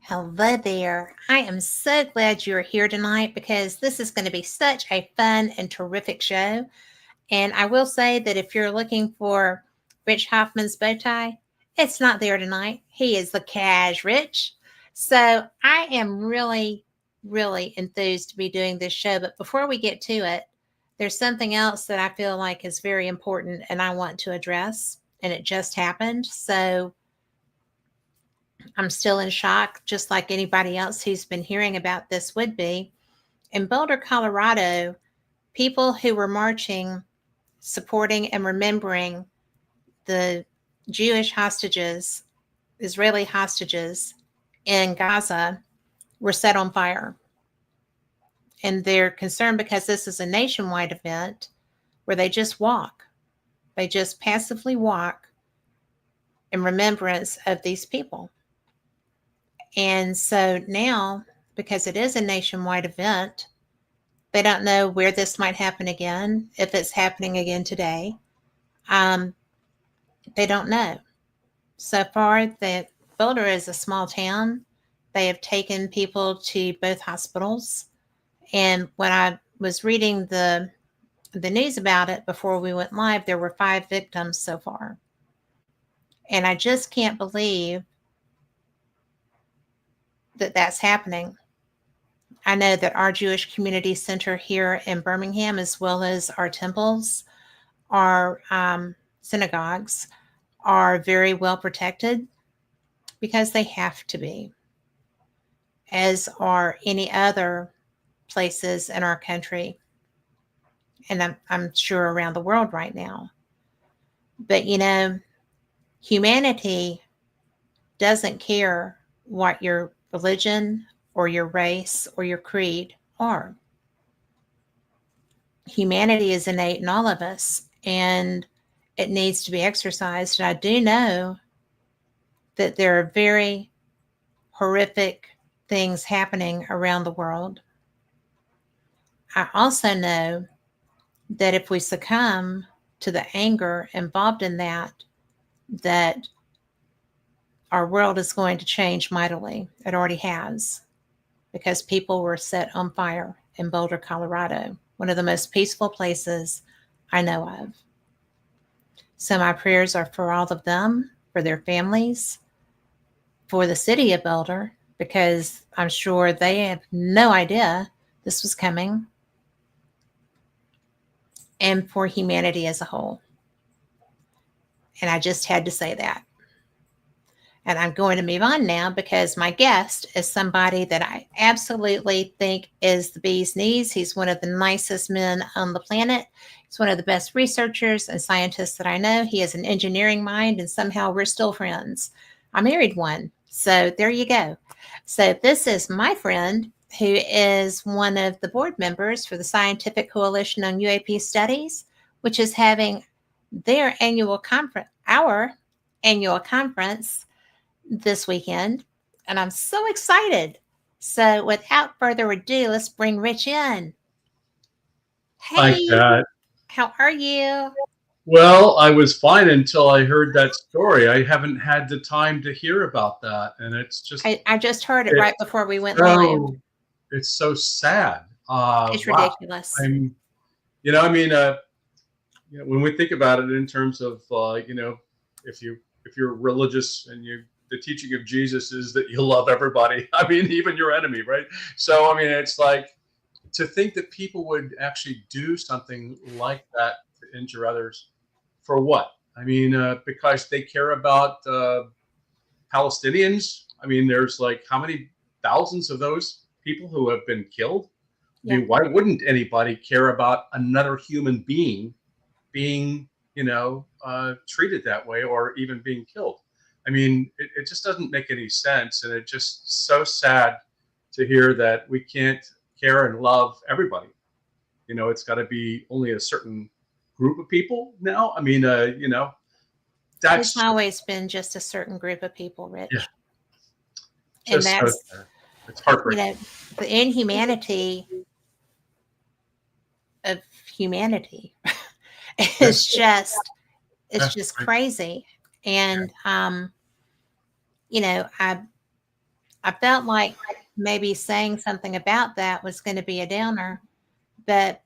Hello there. I am so glad you're here tonight because this is going to be such a fun and terrific show. And I will say that if you're looking for Rich Hoffman's bow tie, it's not there tonight. He is the Cash Rich. So I am really, really enthused to be doing this show. But before we get to it, there's something else that I feel like is very important and I want to address. And it just happened. So I'm still in shock, just like anybody else who's been hearing about this would be. In Boulder, Colorado, people who were marching, supporting and remembering the Jewish hostages, Israeli hostages in Gaza, were set on fire. And they're concerned because this is a nationwide event where they just walk. They just passively walk in remembrance of these people. And so now, because it is a nationwide event, they don't know where this might happen again, if it's happening again today. They don't know. So far, that Boulder is a small town. They have taken people to both hospitals. And when I was reading the news about it before we went live, there were 5 victims so far. And I just can't believe that that's happening. I know that our Jewish Community Center here in Birmingham, as well as our temples, our synagogues, are very well protected because they have to be, as are any other places in our country, and I'm sure around the world right now. But humanity doesn't care what your religion or your race or your creed are. Humanity is innate in all of us, and it needs to be exercised. And I do know that there are very horrific things happening around the world. I also know that if we succumb to the anger involved in that our world is going to change mightily. It already has, because people were set on fire in Boulder, Colorado, one of the most peaceful places I know of. So my prayers are for all of them, for their families, for the city of Boulder, because I'm sure they have no idea this was coming, and for humanity as a whole. And I just had to say that. And I'm going to move on now because my guest is somebody that I absolutely think is the bee's knees. He's one of the nicest men on the planet. He's one of the best researchers and scientists that I know. He has an engineering mind, and somehow we're still friends. I married one. So there you go. So this is my friend who is one of the board members for the Scientific Coalition on UAP Studies, which is having their annual conference, our annual conference this weekend, and I'm so excited. So without further ado, let's bring Rich in. Hi, Hey, Kat. how are you? Well, I was fine until I heard that story. I haven't had the time to hear about that, and it's just I just heard it right it's before we went live. so it's so sad. It's Wow. ridiculous. I'm, I mean, when we think about it in terms of, if you're religious and the teaching of Jesus is that you love everybody. I mean, even your enemy, right? So, I mean, it's like to think that people would actually do something like that to injure others for what? I mean, because they care about Palestinians. I mean, there's like how many thousands of those people who have been killed? I Yeah. mean, why wouldn't anybody care about another human being, treated that way or even being killed? I mean, it just doesn't make any sense. And it's just so sad to hear that we can't care and love everybody. It's got to be only a certain group of people now. I mean, It's that's always been just a certain group of people, yeah, Rich. And just so that's, sad. It's heartbreaking. the inhumanity of humanity Yeah, is just, yeah, it's just right. crazy. And, I I felt like maybe saying something about that was going to be a downer, but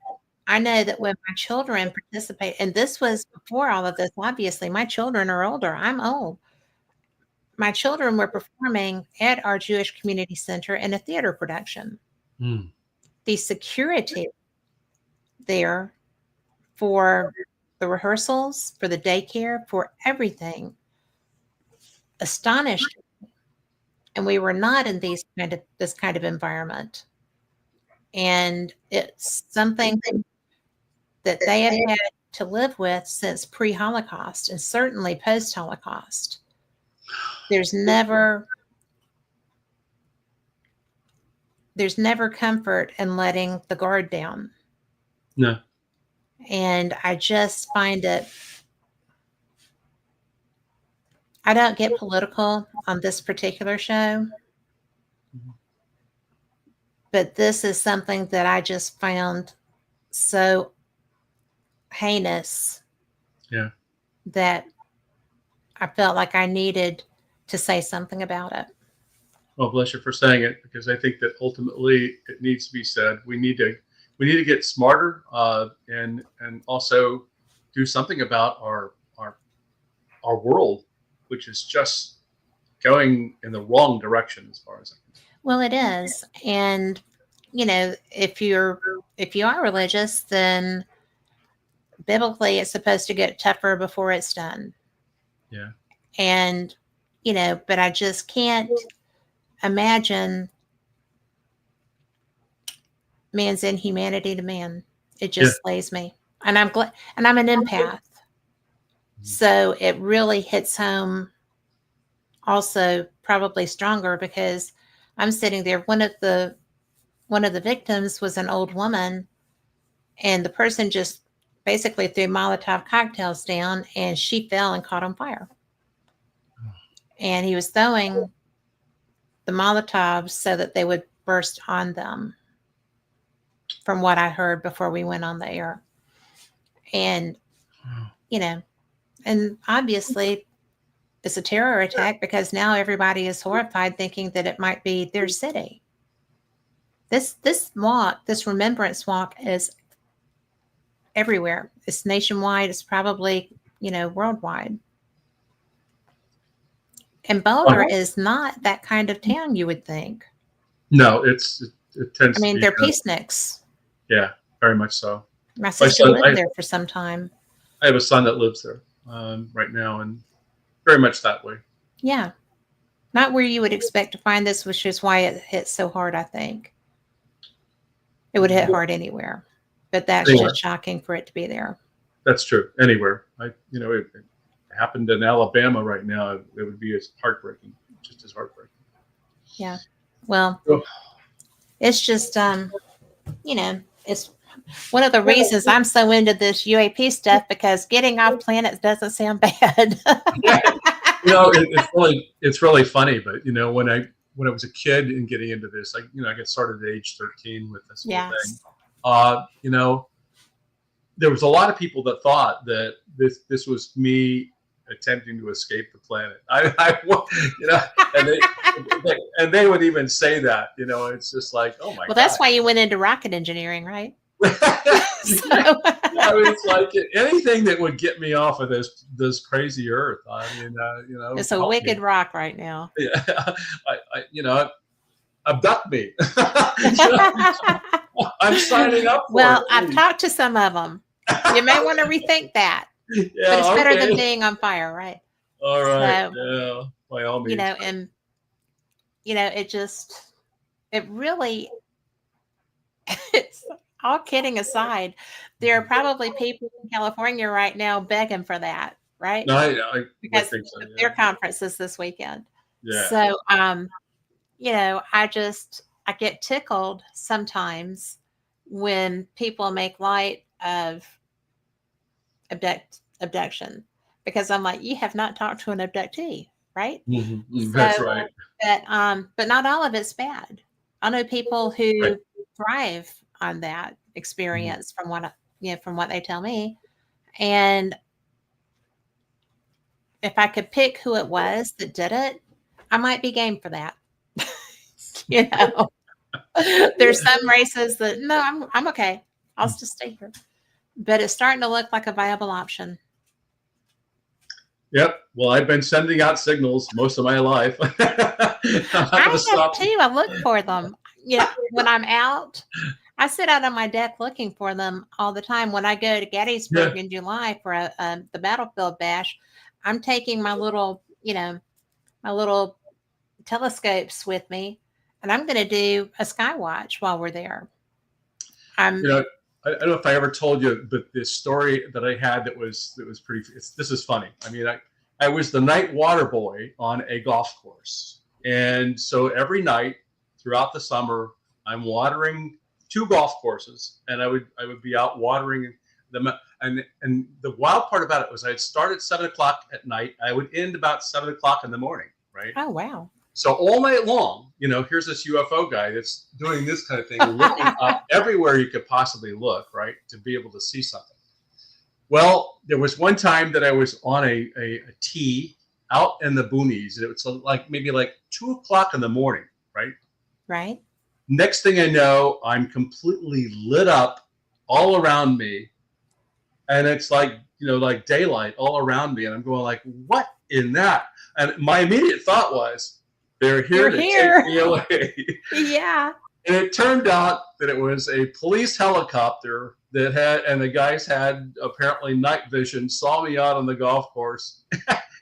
I know that when my children participate, and this was before all of this, obviously, my children are older. I'm old. My children were performing at our Jewish Community Center in a theater production. Mm. The security there for the rehearsals, for the daycare, for everything astonished. And we were not in this kind of environment. And it's something that they have had to live with since pre-Holocaust and certainly post-Holocaust. There's never comfort in letting the guard down. No. And I just find it, I don't get political on this particular show, but this is something that I just found so heinous Yeah. that I felt like I needed to say something about it. Well, bless you for saying it, because I think that ultimately it needs to be said. We need to get smarter, and also do something about our world, which is just going in the wrong direction as far as I can. Well, it is. And if you are religious, then biblically it's supposed to get tougher before it's done. Yeah. And but I just can't imagine man's inhumanity to man. It just slays me. And I'm glad, and I'm an empath. So it really hits home also probably stronger because I'm sitting there. One of the victims was an old woman, and the person just basically threw Molotov cocktails down, and she fell and caught on fire. And he was throwing the Molotovs so that they would burst on them, from what I heard before we went on the air. And, and obviously it's a terror attack because now everybody is horrified thinking that it might be their city. This remembrance walk is everywhere. It's nationwide. It's probably, worldwide. And Boulder is not that kind of town you would think. No, it tends to be. They're peaceniks. Yeah, very much so. My sister lived there for some time. I have a son that lives there right now, and very much that way. Yeah. Not where you would expect to find this, which is why it hit so hard, I think. It would hit hard anywhere. But that's just shocking for it to be there. That's true. Anywhere. It happened in Alabama right now. It would be as heartbreaking, just as heartbreaking. Yeah. Well, it's just, it's one of the reasons I'm so into this UAP stuff, because getting off planets doesn't sound bad. It's really funny, but when I was a kid and getting into this, I got started at age 13 with this whole thing. There was a lot of people that thought that this was me attempting to escape the planet. And they would even say that. It's just like, oh my God. Well, that's why you went into rocket engineering, right? It's like anything that would get me off of this crazy Earth. It's a wicked rock right now. Yeah, abduct me. I'm signing up for Well, it. I've talked to some of them. You may want to rethink that. Yeah, but it's better than being on fire, right? All right. So, by all means. And it really, it's all kidding aside, there are probably people in California right now begging for that, right? No, I because think so, their conference is this weekend. Yeah. So, I get tickled sometimes when people make light of abduction, because I'm like, you have not talked to an abductee, right? That's right. But not all of it's bad. I know people who thrive on that experience from what they tell me. And if I could pick who it was that did it, I might be game for that. You know, there's some races that no, I'm okay. I'll just stay here. But it's starting to look like a viable option. Yep. Well, I've been sending out signals most of my life. I'm not going to I have stop. too. I look for them. You know, when I'm out, I sit out on my deck looking for them all the time. When I go to Yeah. Gettysburg in July for the battlefield bash, I'm taking my little, my little telescopes with me, and I'm going to do a sky watch while we're there. I'm You know, I don't know if I ever told you, but this story that I had that was pretty. This is funny. I mean, I was the night water boy on a golf course, and so every night throughout the summer, I'm watering 2 golf courses, and I would be out watering them. And the wild part about it was I'd start at 7 o'clock at night. I would end about 7 o'clock in the morning, right? Oh wow. So all night long, here's this UFO guy that's doing this kind of thing, looking up everywhere you could possibly look, right, to be able to see something. Well, there was one time that I was on a tee out in the boonies, and it was maybe 2 o'clock in the morning, right? Right. Next thing I know, I'm completely lit up all around me, and it's like daylight all around me, and I'm going like, what in that? And my immediate thought was, they're here to take me away. Yeah. And it turned out that it was a police helicopter and the guys had apparently night vision, saw me out on the golf course,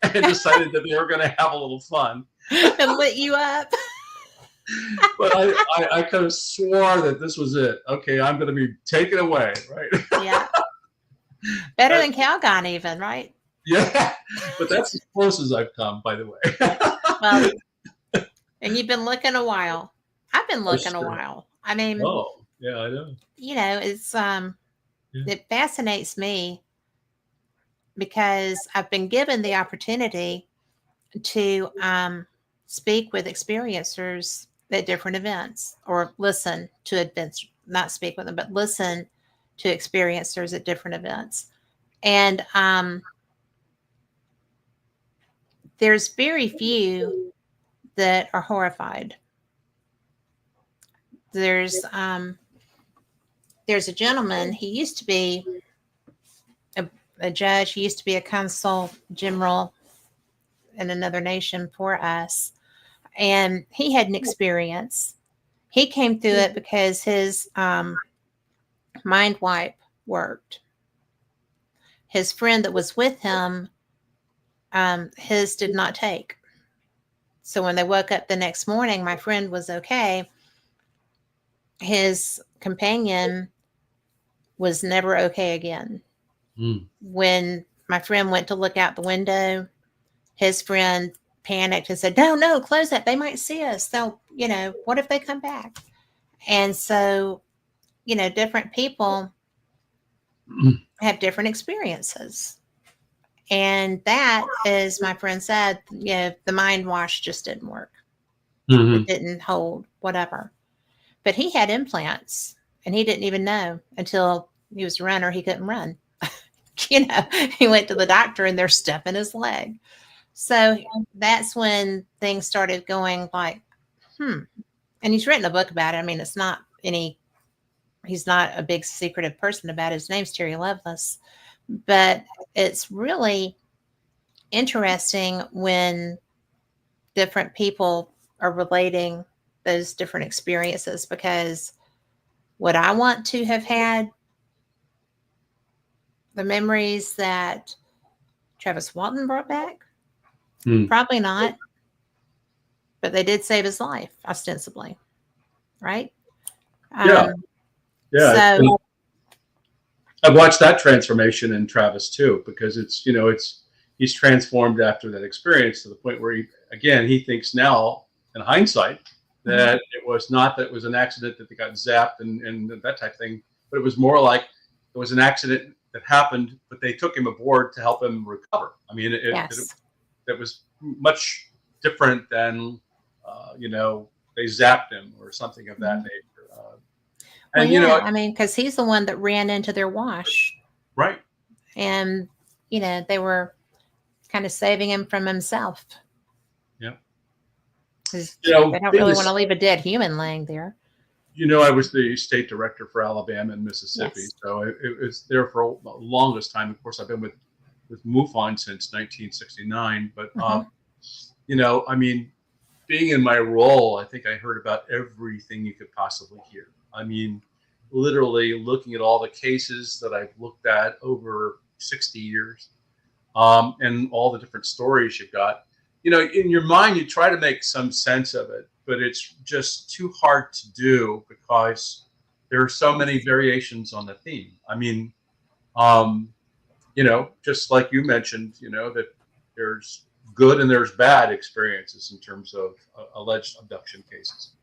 and decided that they were going to have a little fun. And lit you up. But I kind of swore that this was it. Okay, I'm going to be taken away, right? Yeah. Better than Calgon even, right? Yeah, but that's as close as I've come, by the way. Well, and you've been looking a while. I've been looking sure. a while. I mean, oh, yeah, I know. It's it fascinates me because I've been given the opportunity to speak with experiencers at different events, or listen to events, not speak with them, but listen to experiencers at different events. And there's very few that are horrified. There's a gentleman, he used to be a judge, he used to be a consul general in another nation for us, and he had an experience. He came through it because his mind wipe worked. His friend that was with him, his did not take. So when they woke up the next morning, my friend was okay. His companion was never okay again. When my friend went to look out the window, his friend panicked and said, no, close that. They might see us. They'll, what if they come back? And so, different people have different experiences. And that, as my friend said, the mind wash just didn't work. It didn't hold whatever. But he had implants, and he didn't even know until he was a runner. He couldn't run. He went to the doctor, and they're stuffing his leg. So that's when things started going like, And he's written a book about it. I mean, he's not a big secretive person about it. His name's Terry Lovelace. But it's really interesting when different people are relating those different experiences, because would I want to have had the memories that Travis Walton brought back? Probably not. But they did save his life, ostensibly. Right? Yeah. So I've watched that transformation in Travis too, because he's transformed after that experience to the point where he thinks now in hindsight that it was not that it was an accident, that they got zapped and that type of thing, but it was more like it was an accident that happened, but they took him aboard to help him recover. I mean, it was much different than, they zapped him or something of that nature. Because he's the one that ran into their wash. Right. And, they were kind of saving him from himself. Yeah. 'Cause You know, they don't being really want to this, leave a dead human laying there. I was the state director for Alabama and Mississippi, Yes. so it was there for the longest time. Of course, I've been with MUFON since 1969, but Hmm. I mean, being in my role, I think I heard about everything you could possibly hear. I mean, literally looking at all the cases that I've looked at over 60 years, and all the different stories you've got. In your mind, you try to make some sense of it, but it's just too hard to do because there are so many Yes. variations on the theme. I mean, um, just like you mentioned, that there's good and there's bad experiences in terms of alleged abduction cases.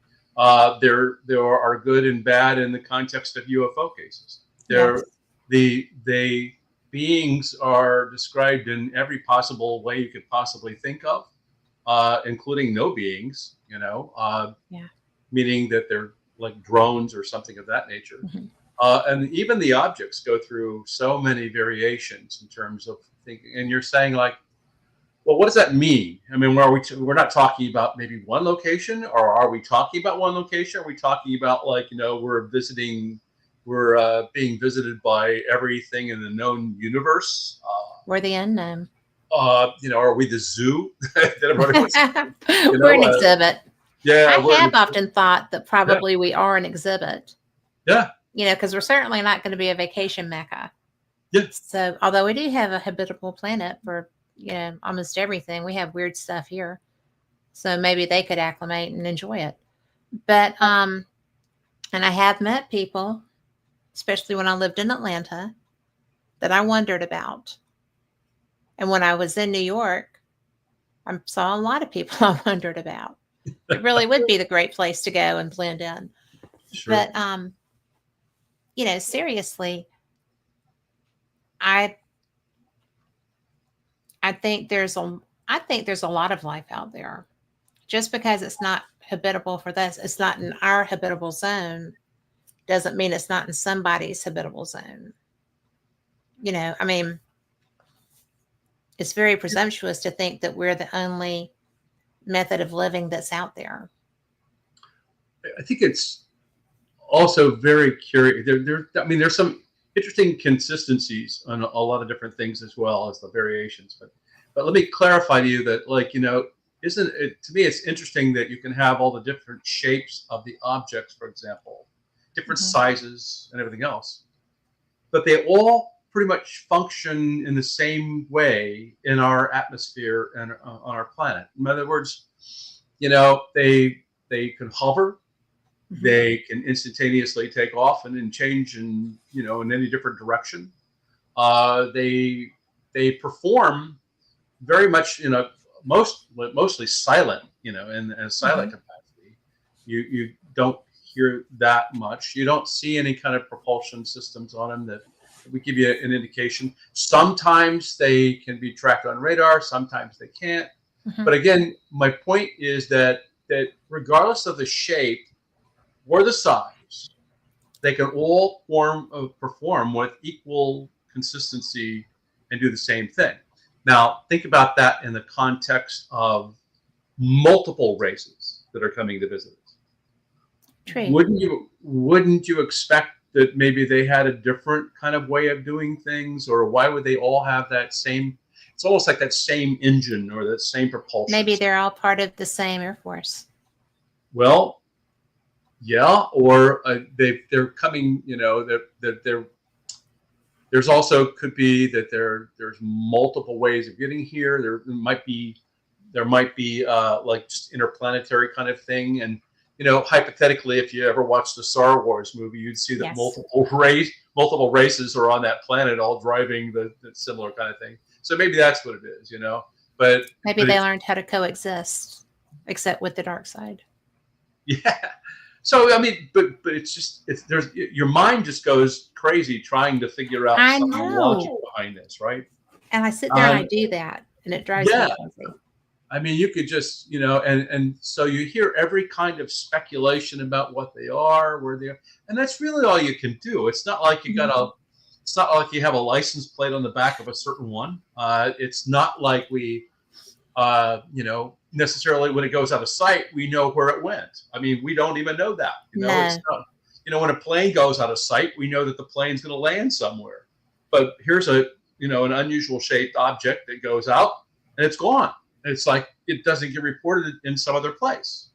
There are good and bad in the context of UFO cases. Yes. They beings are described in every possible way you could possibly think of, including no beings. Yeah. Meaning that they're like drones or something of that nature. Hmm. And even the objects go through so many variations in terms of thinking. And you're saying like, well, what does that mean? I mean, we're not talking about maybe one location, or are we talking about one location? Are we talking about like, we're being visited by everything in the known universe? We're the unknown. Are we the zoo that everybody wants? You We're an know, uh, exhibit. yeah, I we're have often thought that yeah, probably we are an exhibit, yeah, because we're certainly not going to be a vacation mecca. yeah. So, although we do have a habitable planet for, almost everything, we have weird stuff here. So maybe they could acclimate and enjoy it. But, and I have met people, especially when I lived in Atlanta, that I wondered about. And when I was in New York, I saw a lot of people I wondered about. It really would be the great place to go and blend in. Sure. But, seriously, I I think there's a I think there's a lot of life out there. Just because it's not habitable for this, it's not in our habitable zone, doesn't mean it's not in somebody's habitable zone. I mean, it's very presumptuous to think that we're the only method of living that's out there. I think it's also very curious. I mean, there's some interesting consistencies on a lot of different things as well as the variations. But let me clarify to you that, like, isn't it to me? It's interesting that you can have all the different shapes of the objects, for example, different Mhm. sizes and everything else, but they all pretty much function in the same way in our atmosphere and on our planet. In other words, they can hover, Mhm. they can instantaneously take off and then change in any different direction. They perform very much in a mostly silent, in a silent Mhm. capacity. You don't hear that much. You don't see any kind of propulsion systems on them that would give you an indication. Sometimes they can be tracked on radar, sometimes they can't. Mhm. But again, my point is that regardless of the shape or the size, they can all perform with equal consistency and do the same thing. Now, think about that in the context of multiple races that are coming to visit us. True. Wouldn't you expect that maybe they had a different kind of way of doing things, or why would they all have that same? It's almost like that same engine or that same propulsion. Maybe they're all part of the same Air Force. Well, yeah, or they're coming. There's also could be that there's multiple ways of getting here. There might be like just interplanetary kind of thing, and hypothetically, if you ever watched the Star Wars movie, you'd see that Yes. multiple races are on that planet, all driving the similar kind of thing. So maybe that's what it is. But Maybe but they it's learned how to coexist, except with the dark side. yeah. So I mean, but it's there's your mind just goes crazy trying to figure out I some logic know. behind this, right? And I sit there and I Um, do that, and it drives me yeah, crazy. I mean, you could just, and so you hear every kind of speculation about what they are, where they are, and that's really all you can do. Mhm. It's not like you have a license plate on the back of a certain one. It's not like we necessarily when it goes out of sight, we know where it went. I mean, we don't even know that. It's No. not. When a plane goes out of sight, we know that the plane's going to land somewhere. But here's an unusual shaped object that goes out and it's gone. It's like it doesn't get reported in some other place.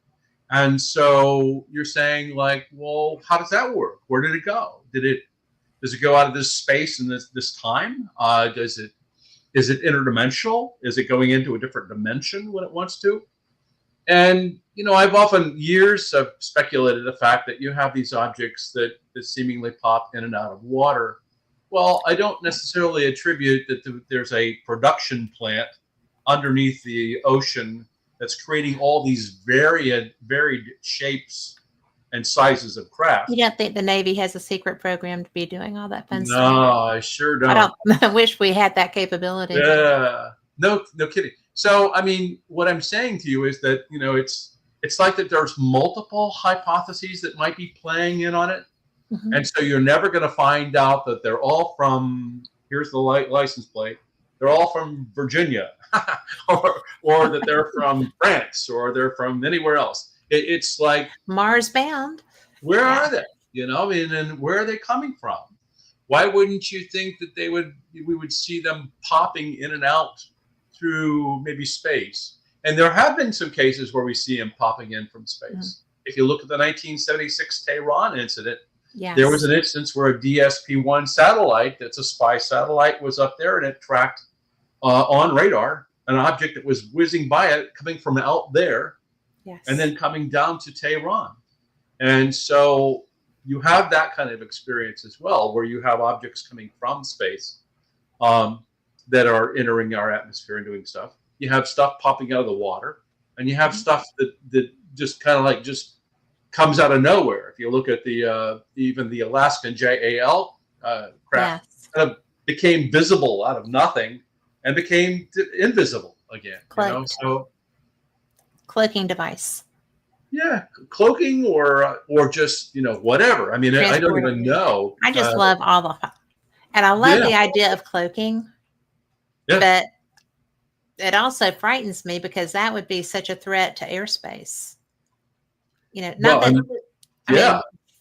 And so you're saying, like, well, how does that work? Where did it go? Does it go out of this space and this time? Is it interdimensional? Is it going into a different dimension when it wants to? And I've often I've speculated the fact that you have these objects that seemingly pop in and out of water. Well, I don't necessarily attribute that there's a production plant underneath the ocean that's creating all these varied shapes and sizes of craft. You don't think the Navy has a secret program to be doing all that fun No, stuff? I sure don't. I don't. I wish we had that capability. Yeah, no kidding. So, I mean, what I'm saying to you is that it's like that there's multiple hypotheses that might be playing in on it, Mm-hmm. and so you're never going to find out that they're all from. Here's the license plate. They're all from Virginia, or that they're from France, or they're from anywhere else. It's like Mars bound. where Yeah. are they? And where are they coming from? Why wouldn't you think that we would see them popping in and out through maybe space? And there have been some cases where we see them popping in from space. Mm-hmm. If you look at the 1976 Tehran incident, yes. There was an instance where a DSP-1 satellite, that's a spy satellite, was up there and it tracked on radar an object that was whizzing by it coming from out there, yes, and then coming down to Tehran. And so you have that kind of experience as well, where you have objects coming from space that are entering our atmosphere and doing stuff. You have stuff popping out of the water, and you have mm-hmm. stuff that just kind of like just comes out of nowhere. If you look at even the Alaskan JAL craft, yes, kind of became visible out of nothing and became invisible again. So cloaking device. Yeah, cloaking or just whatever. I mean, I don't even know. I just love all the, and I love the idea of cloaking. Yeah. But it also frightens me because that would be such a threat to airspace. I mean,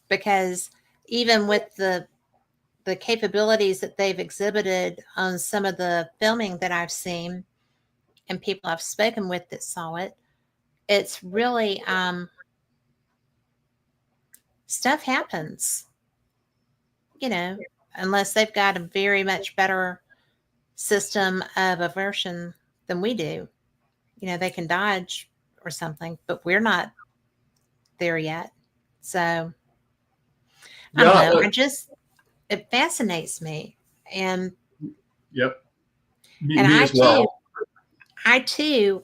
because even with the capabilities that they've exhibited on some of the filming that I've seen and people I've spoken with that saw it, it's really stuff happens, unless they've got a very much better system of aversion than we do. They can dodge or something, but we're not there yet. So I don't know. It fascinates me. And yep. Me as well. I too,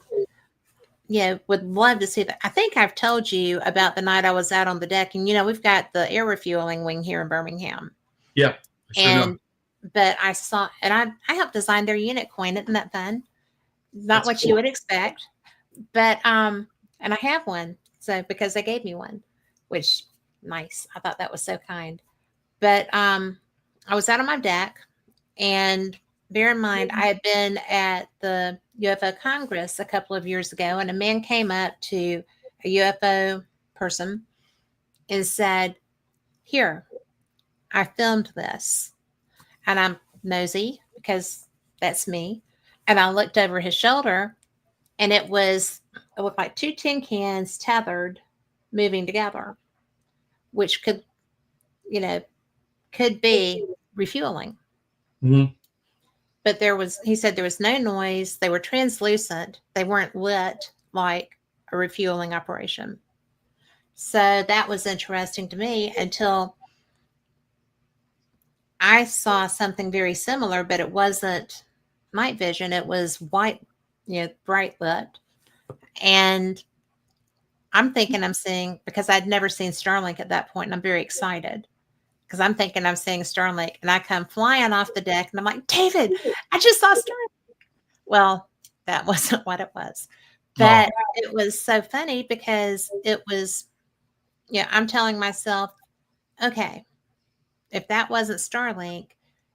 would love to see that. I think I've told you about the night I was out on the deck, and we've got the air refueling wing here in Birmingham. Yeah. But I saw, and I helped design their unit coin. Isn't that fun? Not what you would expect, but and I have one. So because they gave me one, which nice. I thought that was so kind. But I was out on my deck, and bear in mind, I had been at the UFO Congress a couple of years ago, and a man came up to a UFO person and said, "Here, I filmed this." And I'm nosy because that's me. And I looked over his shoulder, and it looked like two tin cans tethered, moving together, which could be refueling. Mm-hmm. But he said there was no noise. They were translucent. They weren't lit like a refueling operation. So that was interesting to me until I saw something very similar, but it wasn't night vision. It was white, bright lit. And I'm thinking I'm seeing, because I'd never seen Starlink at that point, and I'm very excited because I'm thinking I'm seeing Starlink, and I come flying off the deck, and I'm like, "David, I just saw Starlink." Well, that wasn't what it was. But It was so funny because it was, I'm telling myself, okay, if that wasn't Starlink,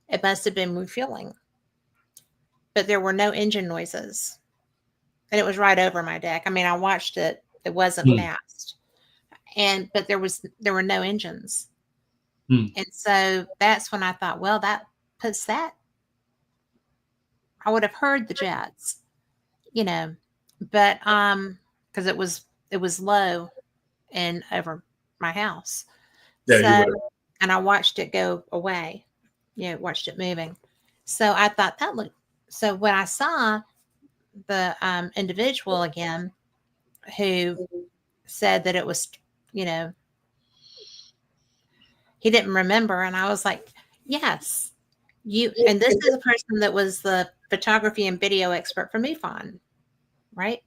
it must have been refueling. But there were no engine noises. and it was right over my deck. I mean, I watched it. It wasn't Hmm. fast, but there were no engines, Hmm. and so that's when I thought, well, that puts that. I would have heard the jets, you know, but because it was low and over my house. Yeah, you So, would have. and I watched it go away, watched it moving. So I thought that looked. So when I saw the individual again who said that it was, you know, he didn't remember, and I was like, yes, you. And this is a person that was the photography and video expert for MUFON, right?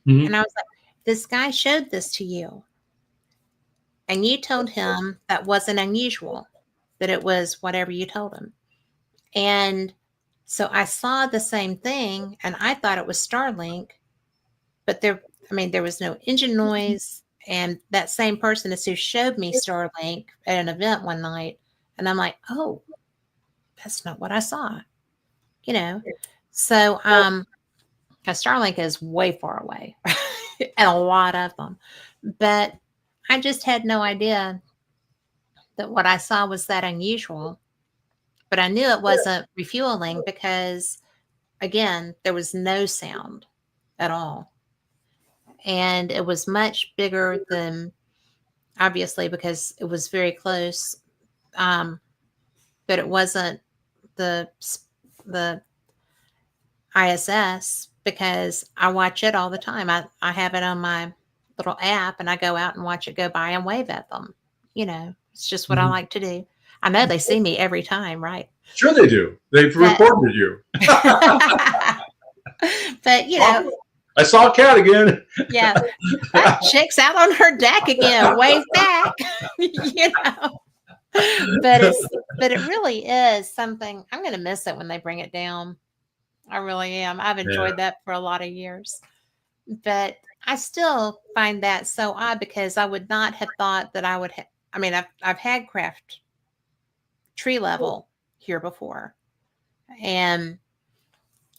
Hmm. And I was like, this guy showed this to you, and you told him that wasn't unusual, that it was whatever you told him. And so I saw the same thing and I thought it was Starlink, but there was no engine noise. And that same person is who showed me Starlink at an event one night. And I'm like, oh, that's not what I saw, you know? So, 'cause Starlink is way far away and a lot of them, but I just had no idea that what I saw was that unusual, but I knew it wasn't refueling because again, there was no sound at all. And it was much bigger than, obviously, because it was very close. Um, but it wasn't the the ISS because I watch it all the time. I have it on my little app and I go out and watch it go by and wave at them. It's just what I Hmm. like to do. I know they see me every time, right? Sure, they do. They've But recorded you. but I saw a cat again. yeah, that chick's out on her deck again. Wave back, you know. But it really is something. I'm going to miss it when they bring it down. I really am. I've Yeah. enjoyed that for a lot of years, but I still find that so odd because I would not have thought that I would. I mean, I've had craft tree level here before, and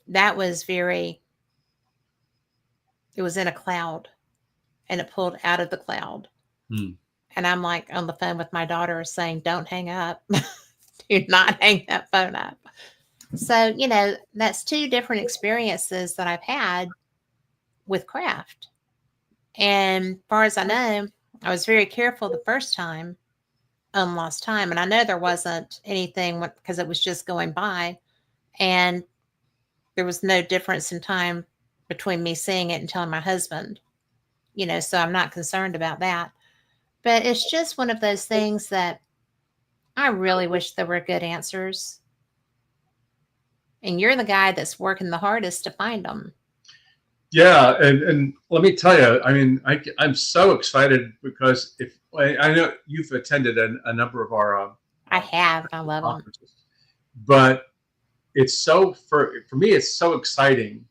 that was very. It was in a cloud, and it pulled out of the cloud. Hmm. And I'm like on the phone with my daughter saying, don't hang up. Do not hang that phone up. So, that's two different experiences that I've had with craft. And as far as I know, I was very careful the first time on lost time. And I know there wasn't anything because it was just going by. And there was no difference in time between me seeing it and telling my husband, so I'm not concerned about that. But it's just one of those things that I really wish there were good answers. And you're the guy that's working the hardest to find them. Yeah, and let me tell you, I mean, I'm so excited because if I know you've attended a number of our I have. I love them. conferences, but it's for me, it's so exciting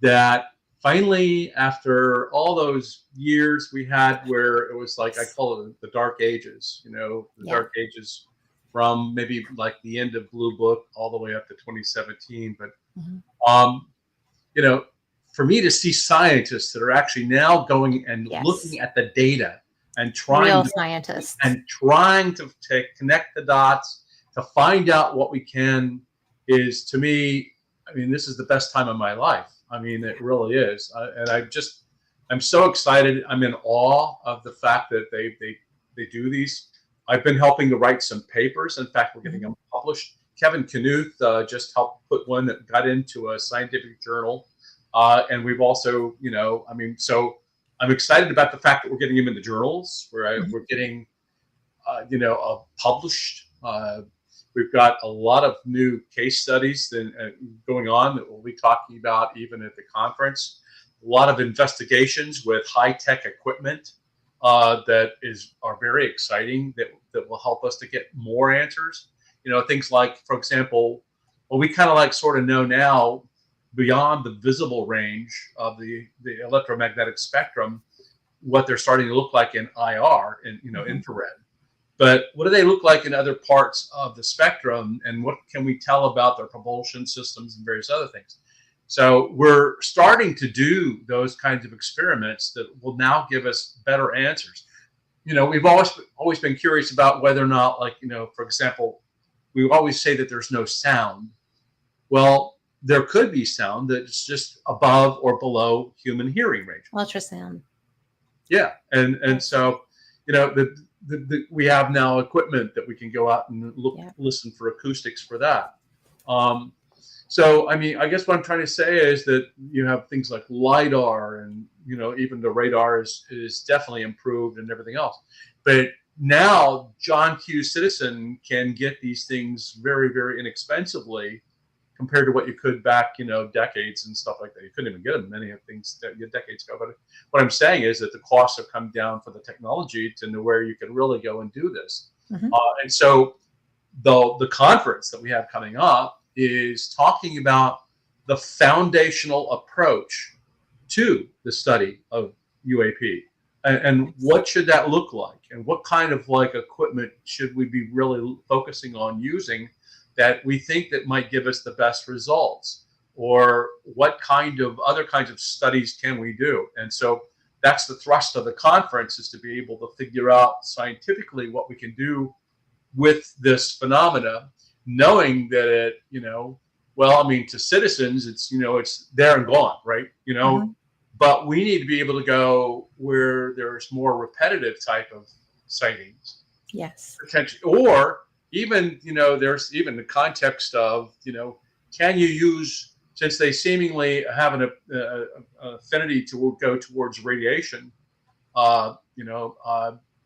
that finally, after all those years we had where it was like I call it the dark ages, the Yeah. dark ages from maybe like the end of Blue Book all the way up to 2017, but Mhm. um, you know, for me to see scientists that are actually now going and Yes. looking at the data and Real scientists. trying to connect the dots to find out what we can is, to me, I mean, this is the best time of my life. I mean, it really is. I'm so excited. I'm in awe of the fact that they do these. I've been helping to write some papers. In fact, we're getting them published. Kevin Knuth just helped put one that got into a scientific journal. And we've also, so I'm excited about the fact that we're getting him in the journals, where we're getting, published. We've got a lot of new case studies going on that we'll be talking about even at the conference. A lot of investigations with high-tech equipment that are very exciting that will help us to get more answers. Things like, for example, well, we kind of like sort of know now beyond the visible range of the electromagnetic spectrum what they're starting to look like in IR and infrared. But what do they look like in other parts of the spectrum, and what can we tell about their propulsion systems and various other things? So we're starting to do those kinds of experiments that will now give us better answers. We've always been curious about whether or not, like, for example, we always say that there's no sound. Well, there could be sound that's just above or below human hearing range. Ultrasound. Yeah, and so, we have now equipment that we can go out and listen for acoustics for that. So, I mean, I guess what I'm trying to say is that you have things like LiDAR, and, even the radar is definitely improved and everything else. But now John Q. Citizen can get these things very, very inexpensively compared to what you could back, decades and stuff like that. You couldn't even get them many of things decades ago. But what I'm saying is that the costs have come down for the technology to where you can really go and do this. Mm-hmm. And so the conference that we have coming up is talking about the foundational approach to the study of UAP, and what should that look like, and what kind of equipment should we be really focusing on using that we think that might give us the best results, or what kind of other kinds of studies can we do. And so that's the thrust of the conference, is to be able to figure out scientifically what we can do with this phenomena, knowing that to citizens, it's there and gone, right? Mm-hmm. But we need to be able to go where there's more repetitive type of sightings. Yes. Potentially, or even, there's even the context of, can you use, since they seemingly have an affinity to go towards radiation,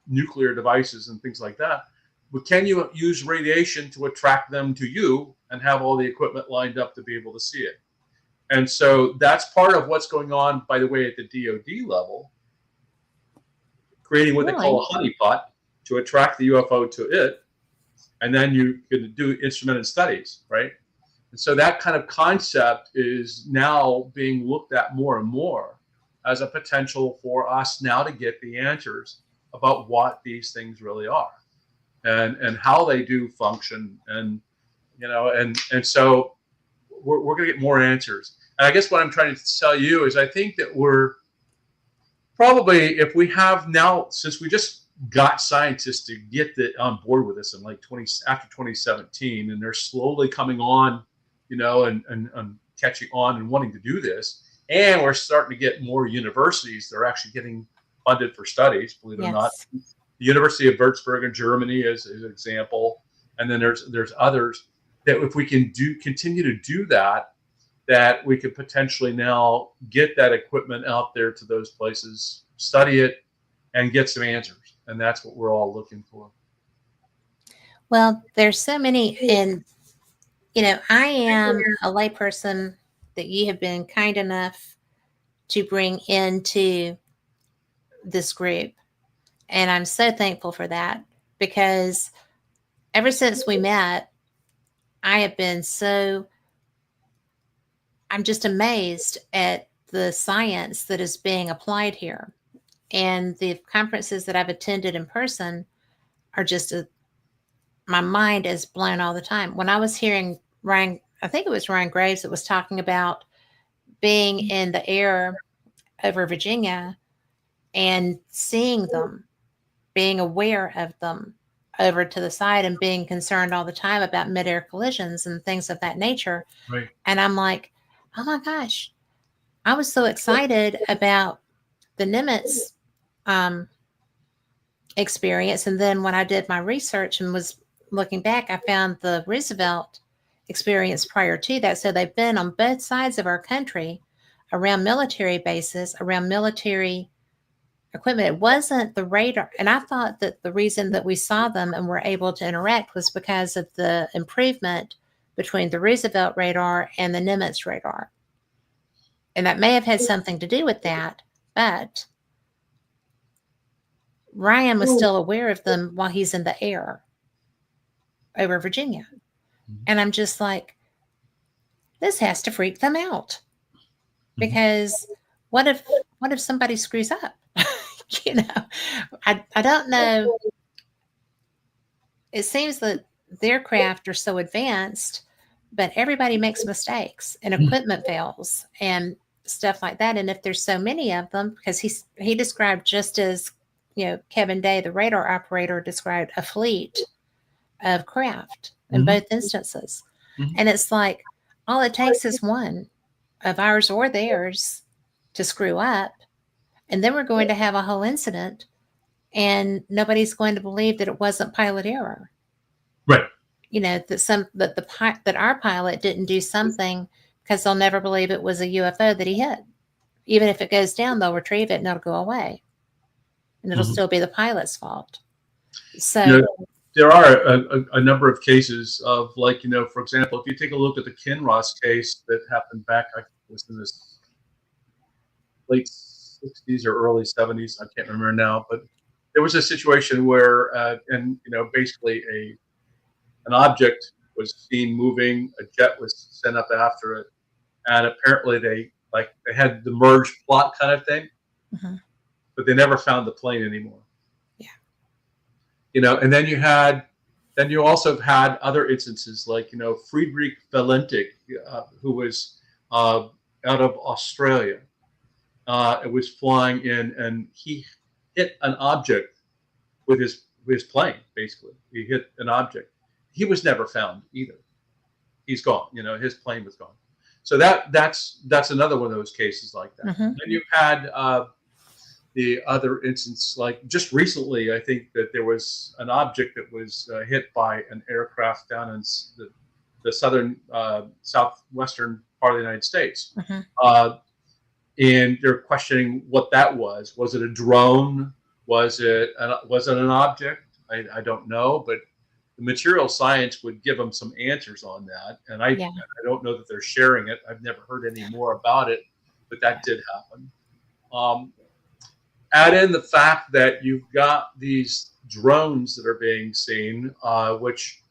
nuclear devices and things like that, but can you use radiation to attract them to you and have all the equipment lined up to be able to see it? And so that's part of what's going on, by the way, at the DoD level, creating what they call a honeypot to attract the UFO to it. And then you can do instrumented studies, right? And so that kind of concept is now being looked at more and more as a potential for us now to get the answers about what these things really are, and how they do function, and so we're going to get more answers. And I guess what I'm trying to tell you is, I think that we're probably, if we have now, since we just got scientists to get on board with this in after 2017, and they're slowly coming on, and catching on and wanting to do this, and we're starting to get more universities that are actually getting funded for studies, believe it or not. The University of Würzburg in Germany is an example, and then there's others that, if we can continue to do that we could potentially now get that equipment out there to those places, study it, and get some answers. And that's what we're all looking for. Well, there's so many, and I am a layperson that you have been kind enough to bring into this group. And I'm so thankful for that, because ever since we met, I have been I'm just amazed at the science that is being applied here. And the conferences that I've attended in person are just my mind is blown all the time. When I was hearing Ryan, I think it was Ryan Graves that was talking about being in the air over Virginia and seeing them, being aware of them over to the side, and being concerned all the time about mid-air collisions and things of that nature. Right. And I'm like, oh my gosh, I was so excited about the Nimitz experience. And then when I did my research and was looking back, I found the Roosevelt experience prior to that. So they've been on both sides of our country, around military bases, around military equipment. It wasn't the radar. And I thought that the reason that we saw them and were able to interact was because of the improvement between the Roosevelt radar and the Nimitz radar. And that may have had something to do with that, but Ryan was still aware of them while he's in the air over Virginia. And I'm just like, this has to freak them out, because what if somebody screws up? I don't know. It seems that their craft are so advanced but everybody makes mistakes and equipment fails and stuff like that. And if there's so many of them, because he described, just as Kevin Day, the radar operator, described a fleet of craft in both instances. And it's like, all it takes is one of ours or theirs to screw up, and then we're going to have a whole incident, and nobody's going to believe that it wasn't pilot error. Right. That our pilot didn't do something, because they'll never believe it was a UFO that he hit. Even if it goes down, they'll retrieve it and it'll go away, and it'll still be the pilot's fault. So there are a number of cases of, like, for example, if you take a look at the Kinross case that happened back, I think it was in this late 60s or early 70s, I can't remember now, but there was a situation where, basically an object was seen moving, a jet was sent up after it, and apparently they had the merge plot kind of thing, but they never found the plane anymore. And then you also had other instances, like, Friedrich Valentik, who was out of Australia. It was flying in, and he hit an object with his plane. Basically, he hit an object. He was never found either. He's gone. His plane was gone. So that's another one of those cases like that. Then you've had the other instance, like just recently, I think that there was an object that was hit by an aircraft down in the southern, southwestern part of the United States. And they're questioning what that was. Was it a drone? Was it an object? I don't know, but the material science would give them some answers on that. And I don't know that they're sharing it. I've never heard any more about it, but that did happen. Add in the fact that you've got these drones that are being seen, which,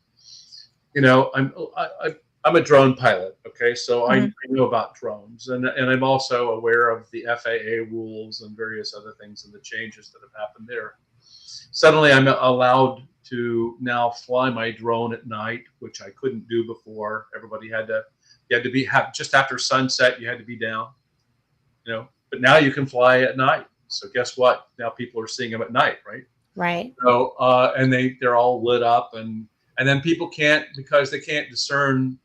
I'm a drone pilot. Okay, so I know about drones, and I'm also aware of the FAA rules and various other things and the changes that have happened there. Suddenly, I'm allowed to now fly my drone at night, which I couldn't do before. Everybody you had to be just after sunset. You had to be down, but now you can fly at night. So guess what? Now people are seeing them at night, right? Right. So and they're all lit up, and then people can't, because they can't discern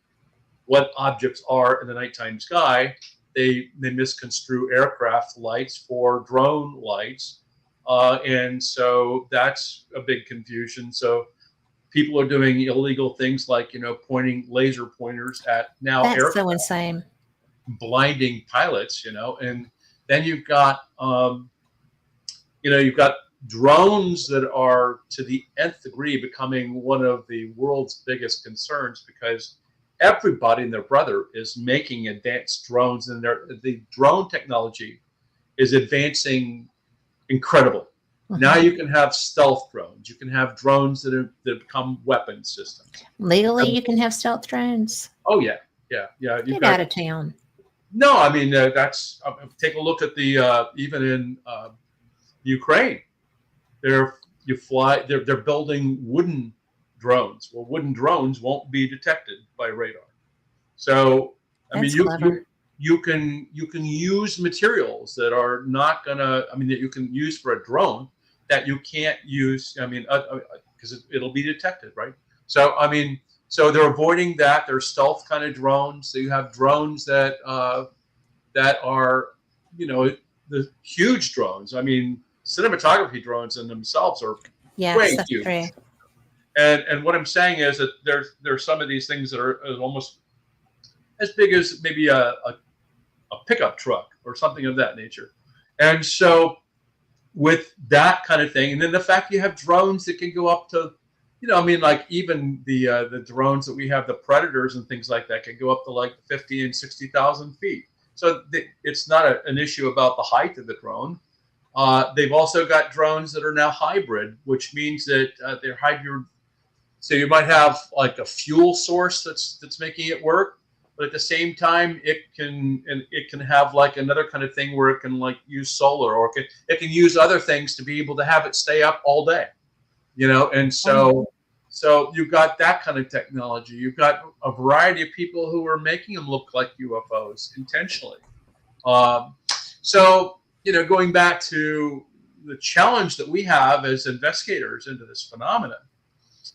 what objects are in the nighttime sky. They misconstrue aircraft lights for drone lights, and so that's a big confusion. So people are doing illegal things like pointing laser pointers at That's so insane, blinding pilots. And then you've got you've got drones that are, to the nth degree, becoming one of the world's biggest concerns, because everybody and their brother is making advanced drones, and the drone technology is advancing incredibly. Now you can have stealth drones. You can have drones that become weapon systems. Legally, you can have stealth drones. Oh yeah. Get out of town. No, I mean that's. Take a look at the even in Ukraine. They're building wooden drones. Well, wooden drones won't be detected by radar. So That's you can use materials that are not gonna. That you can use for a drone that you can't use. Because it'll be detected, right? So so they're avoiding that. They're stealth kind of drones. So you have drones that are the huge drones. Cinematography drones in themselves are way huge. True. And what I'm saying is that there's some of these things that are almost as big as maybe a pickup truck or something of that nature. And so with that kind of thing, and then the fact you have drones that can go up to, like even the drones that we have, the Predators and things like that, can go up to like 50 and 60,000 feet. So it's not an issue about the height of the drone. They've also got drones that are now hybrid, which means that they're hybrid. So you might have like a fuel source that's making it work, but at the same time, it can have like another kind of thing where it can like use solar, or it can use other things to be able to have it stay up all day, And so So you've got that kind of technology. You've got a variety of people who are making them look like UFOs intentionally. Um, so, going back to the challenge that we have as investigators into this phenomenon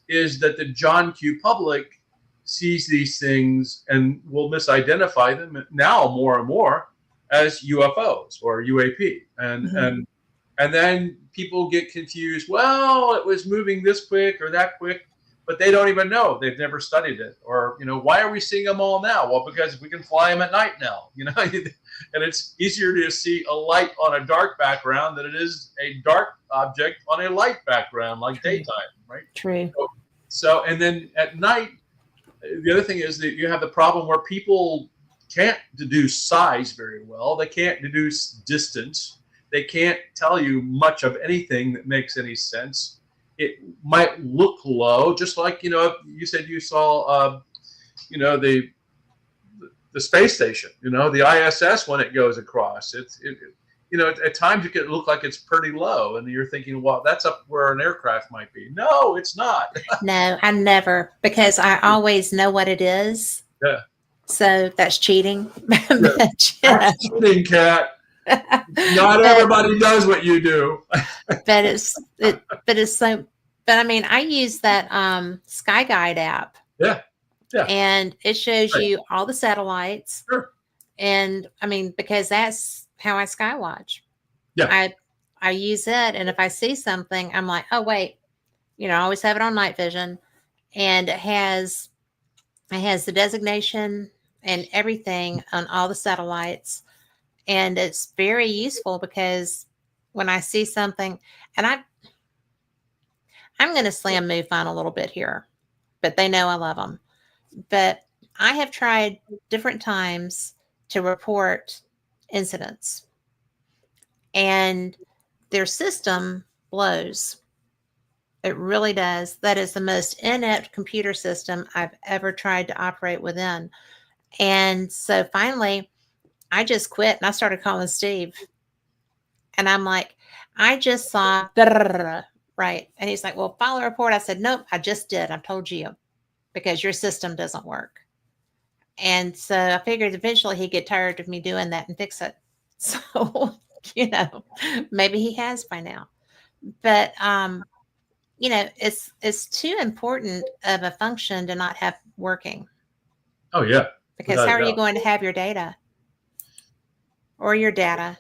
is that the John Q. public sees these things and will misidentify them now more and more as UFOs or UAP. And then people get confused. Well, it was moving this quick or that quick, but they don't even know. They've never studied it. Or, why are we seeing them all now? Well, because we can fly them at night now, and it's easier to see a light on a dark background than it is a dark object on a light background, like daytime, right? True. So, and then at night, the other thing is that you have the problem where people can't deduce size very well. They can't deduce distance. They can't tell you much of anything that makes any sense. It might look low, just like, you said you saw, the space station, the ISS when it goes across. At times it can look like it's pretty low, and you're thinking, well, that's up where an aircraft might be. No, it's not. No, I never, because I always know what it is. Yeah. So that's cheating. Yeah. That's cheating, Kat. Not everybody does what you do. But I mean, I use that Sky Guide app. Yeah. And it shows you all the satellites. Sure. And I mean, because that's how I sky watch. Yeah. I use it, and if I see something, I'm like, oh wait, I always have it on night vision, and it has the designation and everything on all the satellites. And it's very useful because when I see something, and I'm going to slam MUFON a little bit here, but they know I love them. But I have tried different times to report incidents, and their system blows. It really does. That is the most inept computer system I've ever tried to operate within. And so finally, I just quit and I started calling Steve. And I'm like, I just saw, right. And he's like, well, file a report. I said, nope, I just did. I've told you, because your system doesn't work. And so I figured eventually he'd get tired of me doing that and fix it. So, maybe he has by now. But, it's too important of a function to not have working. Oh, yeah. Because how are you going to have your data? Or your data.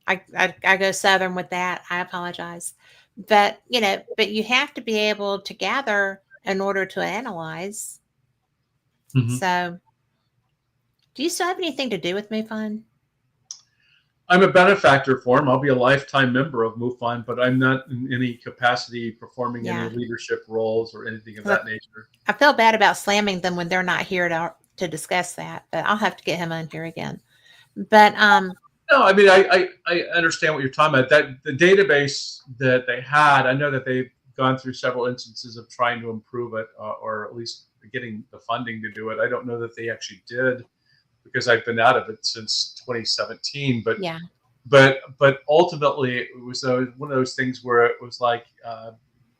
I go Southern with that. I apologize. But, but you have to be able to gather in order to analyze. Mm-hmm. So, do you still have anything to do with MUFON? I'm a benefactor for him. I'll be a lifetime member of MUFON, but I'm not in any capacity performing any leadership roles or anything of that nature. I feel bad about slamming them when they're not here to discuss that, but I'll have to get him on here again. But no, I mean, I understand what you're talking about. That the database that they had, I know that they've gone through several instances of trying to improve it, or at least getting the funding to do it. I don't know that they actually did, because I've been out of it since 2017. But yeah, but ultimately it was one of those things where it was like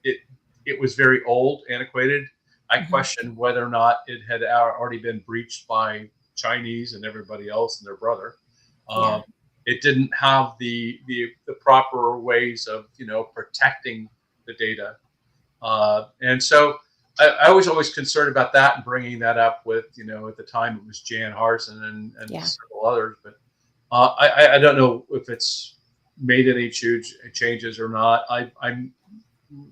it was very old, antiquated. I questioned whether or not it had already been breached by Chinese and everybody else and their brother. It didn't have the proper ways of protecting the data, and so I was always concerned about that and bringing that up with at the time it was Jan Harson and several others, but I don't know if it's made any huge changes or not. I'm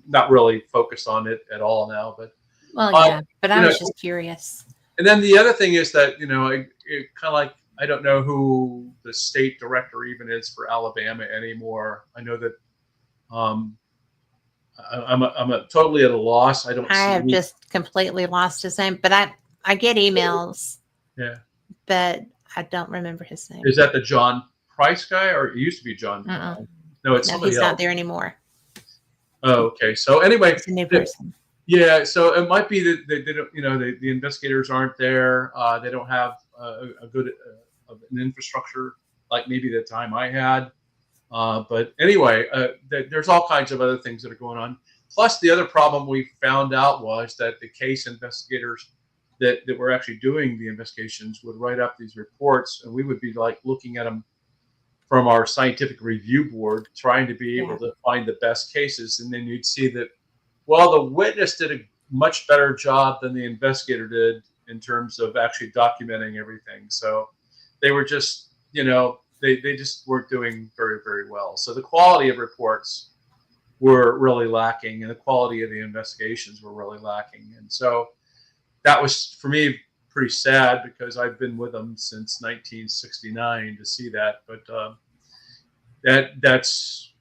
not really focused on it at all now, but but I was just curious. And then the other thing is that it kind of like, I don't know who the state director even is for Alabama anymore. I know that I'm totally at a loss. I have just completely lost his name, but I get emails. Yeah. But I don't remember his name. Is that the John Price guy, or it used to be John? No, it's somebody he's else. Not there anymore. Oh, okay. So anyway, it's a new person. Yeah, so it might be that they don't, the investigators aren't there. They don't have a good an infrastructure like maybe the time I had. But anyway, there's all kinds of other things that are going on. Plus, the other problem we found out was that the case investigators that were actually doing the investigations would write up these reports, and we would be like looking at them from our scientific review board, trying to be able to find the best cases. And then you'd see that, well, the witness did a much better job than the investigator did in terms of actually documenting everything. So they were just, they just weren't doing very, very well. So the quality of reports were really lacking, and the quality of the investigations were really lacking. And so that was, for me, pretty sad, because I've been with them since 1969 to see that. But that's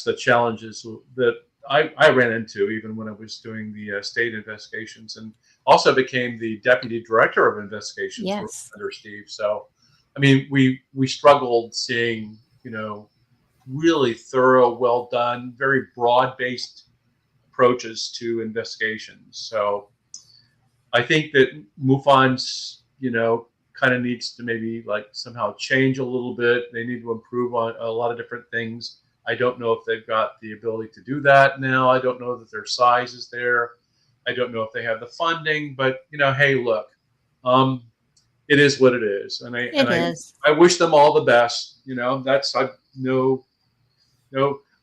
the challenges that I ran into even when I was doing the state investigations, and also became the deputy director of investigations under Steve. So, I mean, we struggled seeing, really thorough, well done, very broad-based approaches to investigations. So I think that MUFON's, kind of needs to maybe like somehow change a little bit. They need to improve on a lot of different things. I don't know if they've got the ability to do that now. I don't know that their size is there. I don't know if they have the funding, but hey, look, it is what it is. And I wish them all the best.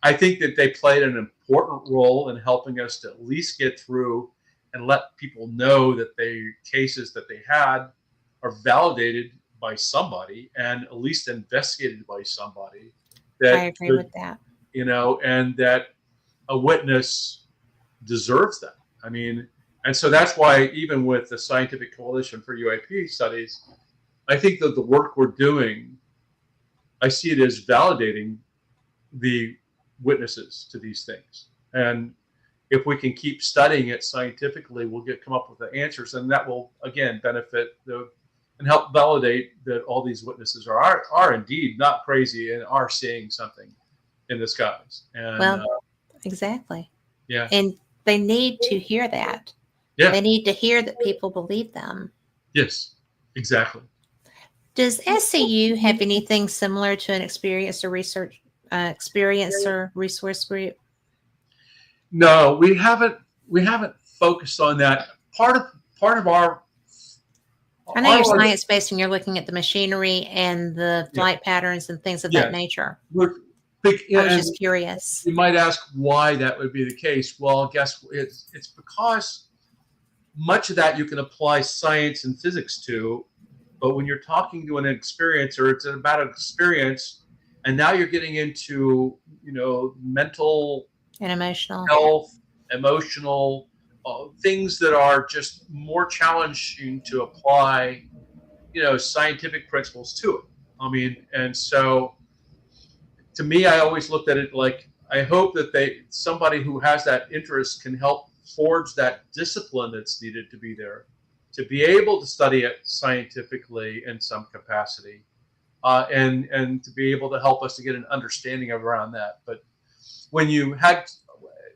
I think that they played an important role in helping us to at least get through and let people know that the cases that they had are validated by somebody and at least investigated by somebody. That I agree with that. And that a witness deserves that. I mean, and so that's why even with the Scientific Coalition for UAP Studies, I think that the work we're doing, I see it as validating the witnesses to these things. And if we can keep studying it scientifically, we'll come up with the answers, and that will again benefit and help validate that all these witnesses are indeed not crazy and are seeing something in the skies. And exactly. Yeah. And they need to hear that. Yeah. They need to hear that people believe them. Yes, exactly. Does SCU have anything similar to an experiencer resource group? No, we haven't focused on that. Part of our I know you're science based and you're looking at the machinery and the flight patterns and things of that nature. I was just curious. You might ask why that would be the case. Well, I guess it's because much of that you can apply science and physics to, but when you're talking to an experiencer, it's about an experience, and now you're getting into mental and emotional health, emotional things that are just more challenging to apply, scientific principles to it. I mean, and so to me, I always looked at it like, I hope that somebody who has that interest can help forge that discipline that's needed to be there, to be able to study it scientifically in some capacity, and to be able to help us to get an understanding around that. But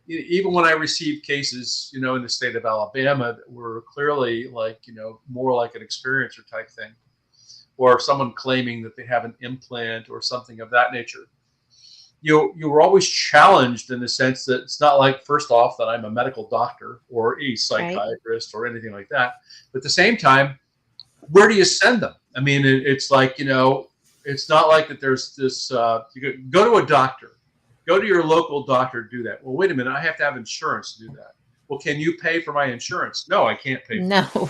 even when I received cases, in the state of Alabama that were clearly more like an experiencer type thing, or someone claiming that they have an implant or something of that nature, you were always challenged in the sense that it's not like, first off, that I'm a medical doctor or a psychiatrist or anything like that. But at the same time, where do you send them? I mean, it's like, it's not like that there's this, you go to a doctor. Go to your local doctor to do that. Well, wait a minute, I have to have insurance to do that. Well, can you pay for my insurance? No, I can't pay for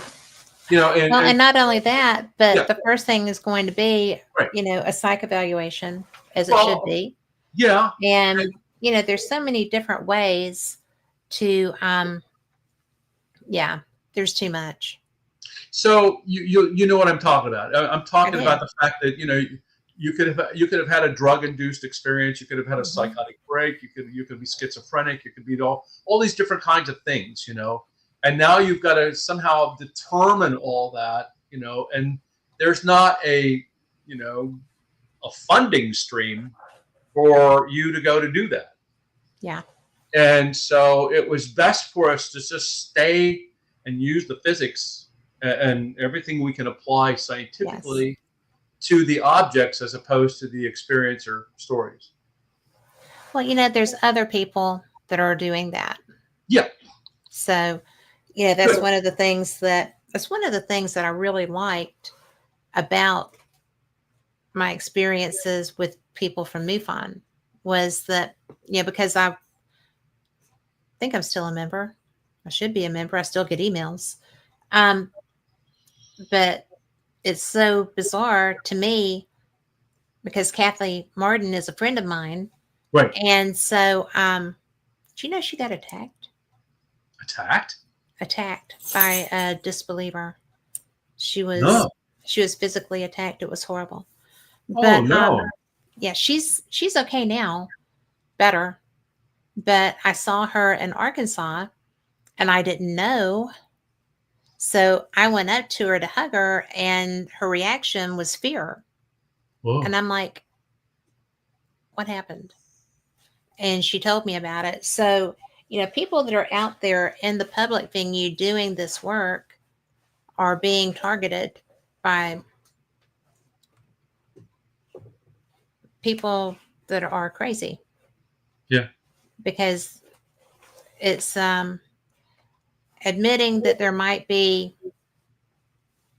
it. And not only that, but the first thing is going to be, a psych evaluation, as it should be. Yeah. And, there's so many different ways to, there's too much. So you know what I'm talking about. I'm talking about the fact that, you could have had a drug-induced experience. You could have had a psychotic break. You could be schizophrenic. You could be all these different kinds of things, And now you've got to somehow determine all that, And there's not a funding stream for you to go to do that. Yeah. And so it was best for us to just stay and use the physics and everything we can apply scientifically to the objects as opposed to the experiencer stories. Well, there's other people that are doing that. Yeah, So, good. that's one of the things that I really liked about my experiences with people from MUFON was that, because I think I'm still a member. I should be a member. I still get emails. Um, but it's so bizarre to me because Kathleen Martin is a friend of mine. Right. And so, do you know she got attacked? Attacked? Attacked by a disbeliever. She was No. she was physically attacked. It was horrible. Oh But no. yeah, she's okay now, better. But I saw her in Arkansas and I didn't know. So I went up to her to hug her and her reaction was fear. And Whoa. I'm like, what happened? And she told me about it. So, people that are out there in the public venue doing this work are being targeted by people that are crazy Yeah. because it's admitting that there might be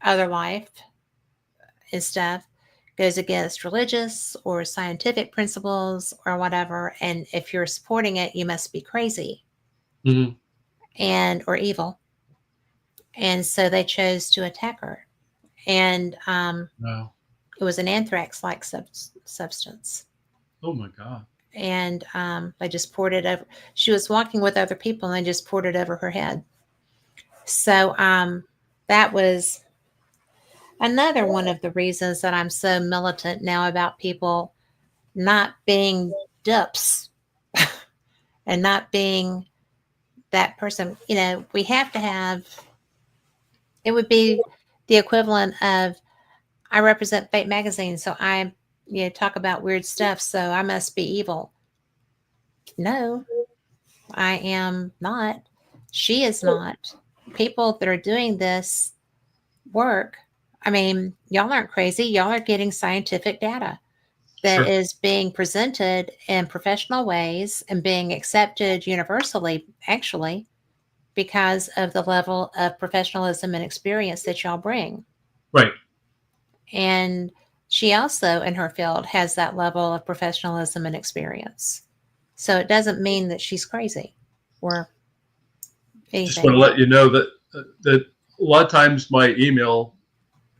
other life and stuff goes against religious or scientific principles or whatever. And if you're supporting it, you must be crazy Hmm. and or evil. And so they chose to attack her. And Wow. it was an anthrax-like substance. Oh my God. And they just poured it over. She was walking with other people, and they just poured it over her head. So that was another one of the reasons that I'm so militant now about people not being dupes and not being that person. We have to have, it would be the equivalent of I represent Fate Magazine, so I talk about weird stuff, so I must be evil. No, I am not. She is not. People that are doing this work, I mean, y'all aren't crazy. Y'all are getting scientific data that Sure. is being presented in professional ways and being accepted universally, actually, because of the level of professionalism and experience that y'all bring. Right. And she also, in her field, has that level of professionalism and experience. So it doesn't mean that she's crazy or Just want to anything. let you know that that a lot of times my email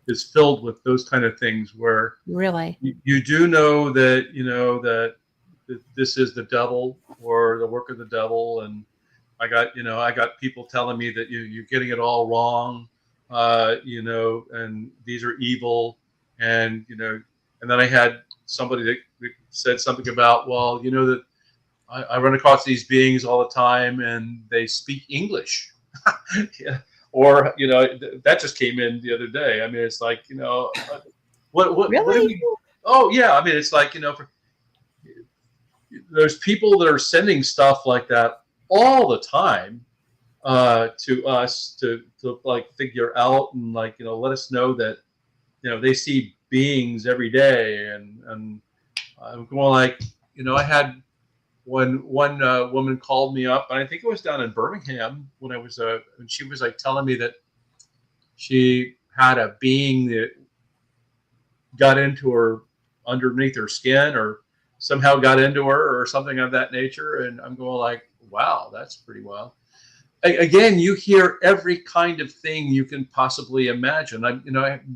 is filled with those kind of things where Really. you do know that that this is the devil or the work of the devil, and I got people telling me that you're getting it all wrong, and these are evil, and and then I had somebody that said something about, well, that I run across these beings all the time and they speak English. Yeah. Or that just came in the other day. I mean, it's like, what do Really? we? Oh yeah, I mean, it's like, there's people that are sending stuff like that all the time to us to like figure out and like let us know that they see beings every day, and I'm going like, I had one woman called me up, and I think it was down in Birmingham when I was and she was like telling me that she had a being that got into her underneath her skin or somehow got into her or something of that nature, and I'm going like, wow, that's pretty wild. Again, you hear every kind of thing you can possibly imagine.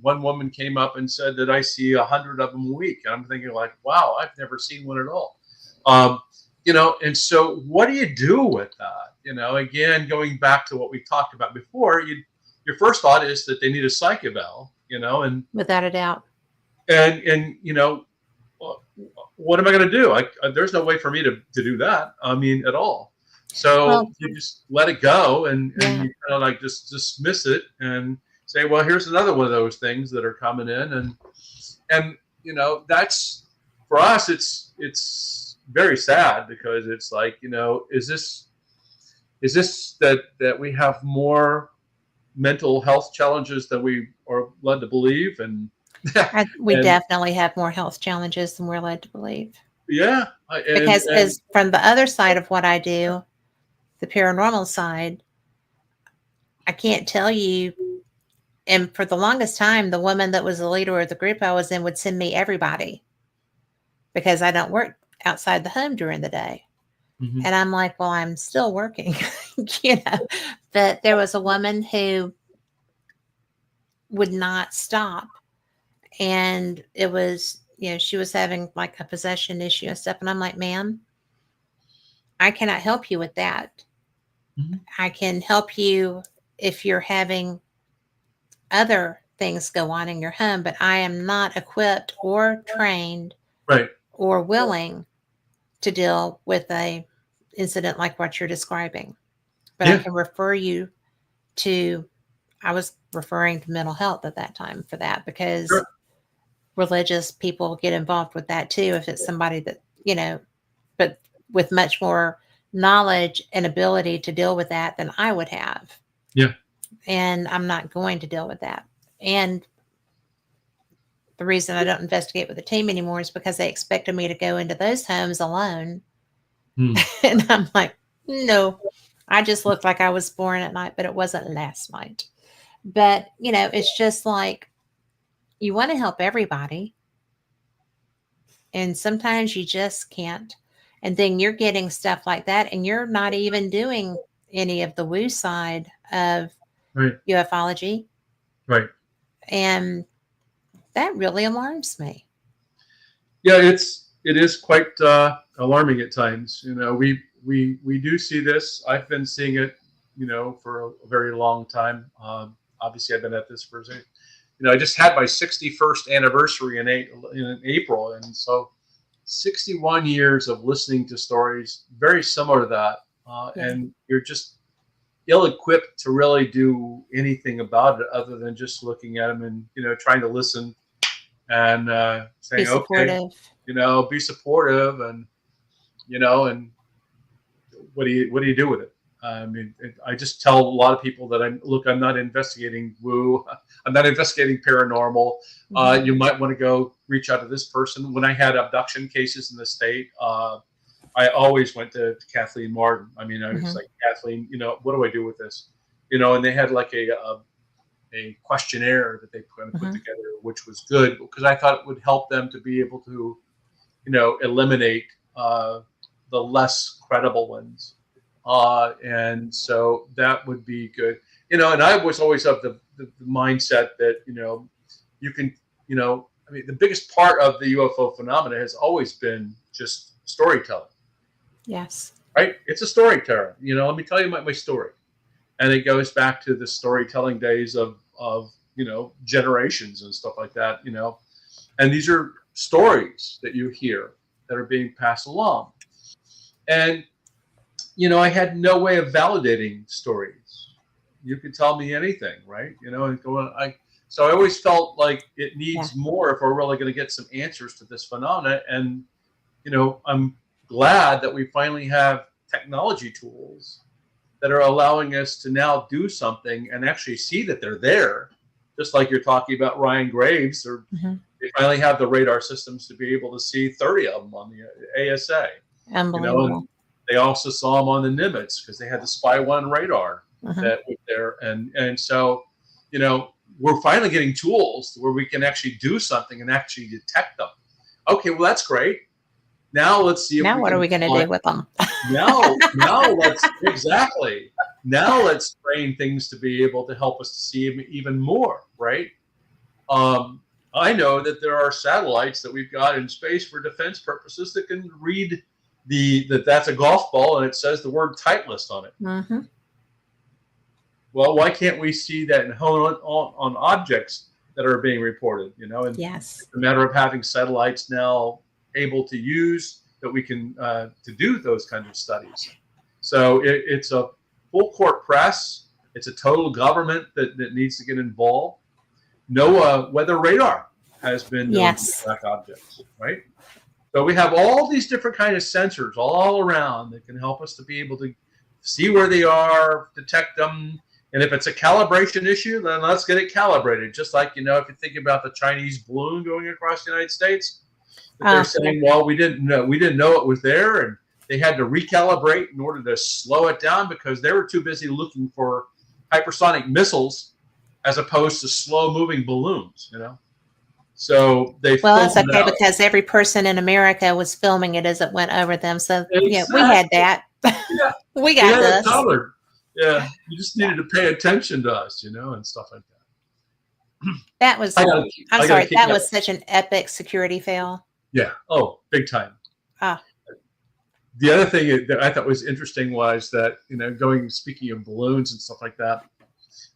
One woman came up and said that I see 100 of them a week, and I'm thinking like, wow, I've never seen one at all. Um, and so what do you do with that? Again, going back to what we talked about before, your first thought is that they need a psych eval, Without a doubt. and what am I going to do? There's no way for me to do that. I mean, at all. So Well, you just let it go, and yeah. you kind of like just dismiss it and say, well, here's another one of those things that are coming in, and that's for us. It's very sad because it's like, is this that we have more mental health challenges than we are led to believe, and We and definitely have more health challenges than we're led to believe. Yeah. Because from the other side of what I do, the paranormal side, I can't tell you. And for the longest time, the woman that was the leader of the group I was in would send me everybody because I don't work outside the home during the day. Mhm. And I'm like, well, I'm still working, you know. But there was a woman who would not stop. And it was, she was having like a possession issue and stuff. And I'm like, ma'am, I cannot help you with that. Mhm. I can help you if you're having other things go on in your home, but I am not equipped or trained Right. or willing to deal with a incident like what you're describing. But I Yeah. can refer you to, I was referring to mental health at that time for that because Sure. religious people get involved with that too if it's somebody that, but with much more knowledge and ability to deal with that than I would have. Yeah. And I'm not going to deal with that. And the reason I don't investigate with the team anymore is because they expected me to go into those homes alone. Hmm. And I'm like, no, I just looked like I was born at night, but it wasn't last night. But, it's just like you want to help everybody. And sometimes you just can't. And then you're getting stuff like that, and you're not even doing any of the woo side of Right. ufology. Right. And that really alarms me. Yeah, it is quite alarming at times. We do see this. I've been seeing it, for a very long time. Obviously, I've been at this for, I just had my 61st anniversary in April, and so 61 years of listening to stories very similar to that, Yeah. and you're just ill-equipped to really do anything about it other than just looking at them and trying to listen and Be saying, okay, supportive. be supportive, and and what do you do with it? I mean, I just tell a lot of people that I'm not investigating woo, I'm not investigating paranormal. Mhm. You might want to go reach out to this person. When I had abduction cases in the state, I always went to Kathleen Martin. I mean, I was Mhm. like, Kathleen, what do I do with this? And they had like a questionnaire that they put Mhm. together, which was good because I thought it would help them to be able to, eliminate the less credible ones. And so that would be good. And I was always of the mindset that, you can, I mean, the biggest part of the UFO phenomena has always been just storytelling, Yes. right? It's a storyteller. Let me tell you my story. And it goes back to the storytelling days of generations and stuff like that. And these are stories that you hear that are being passed along. And I had no way of validating stories. You could tell me anything, right? And going, so I always felt like it Yeah. needs more if we're really going to get some answers to this phenomena. And I'm glad that we finally have technology tools that are allowing us to now do something and actually see that they're there. Just like you're talking about Ryan Graves, or Mhm. they finally have the radar systems to be able to see 30 of them on the ASA. And Unbelievable. they also saw them on the Nimitz because they had the Spy One radar Mhm. that was there. And so, we're finally getting tools where we can actually do something and actually detect them. Okay, well, that's great. Now let's see if Now we what are can we going to find. do with them? Now let's exactly. Now let's train things to be able to help us to see even more, right? Um, I know that there are satellites that we've got in space for defense purposes that can read that's a golf ball and it says the word Titleist on it. Mhm. Well, why can't we see that and hone on objects that are being reported? And Yes. it's a matter of having satellites now able to use that we can to do those kinds of studies. So it's a full court press. It's a total government that needs to get involved. No weather radar has been known to Yes. track objects, right? So we have all these different kind of sensors all around that can help us to be able to see where they are, detect them. And if it's a calibration issue, then let's get it calibrated. Just like, if you think about the Chinese balloon going across the United States, But they're saying, well, we didn't know it was there, and they had to recalibrate in order to slow it down because they were too busy looking for hypersonic missiles as opposed to slow moving balloons, So they Well, it's filmed it okay out. because every person in America was filming it as it went over them. So yeah, we Exactly. had that. Yeah, We we got had it this. covered. Yeah, you just Yeah. needed to pay attention to us, and stuff like that. That was, I got I'm I got to sorry, kick that out. was such an epic security fail. Yeah. Oh, big time. Ah, The other thing that I thought was interesting was that, speaking of balloons and stuff like that,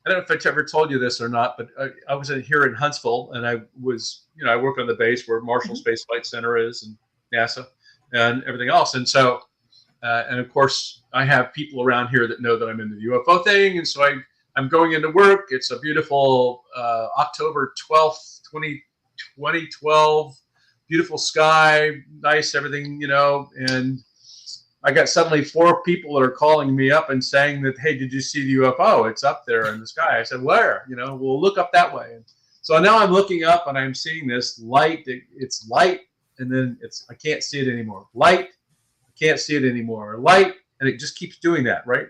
I don't know if I ever told you this or not, but I was here in Huntsville, and I was, I work on the base where Marshall Space Flight Center is, and NASA, and everything else. And so, and of course, I have people around here that know that I'm into the UFO thing, and so I'm going into work. It's a beautiful October 12th, 2012, beautiful sky, nice everything, and I got suddenly 4 people that are calling me up and saying that, hey, did you see the UFO? It's up there in the sky. I said, where? We'll look up that way. And so now I'm looking up and I'm seeing this light. It's light, and then I can't see it anymore. Light, I can't see it anymore. Light, and it just keeps doing that, right?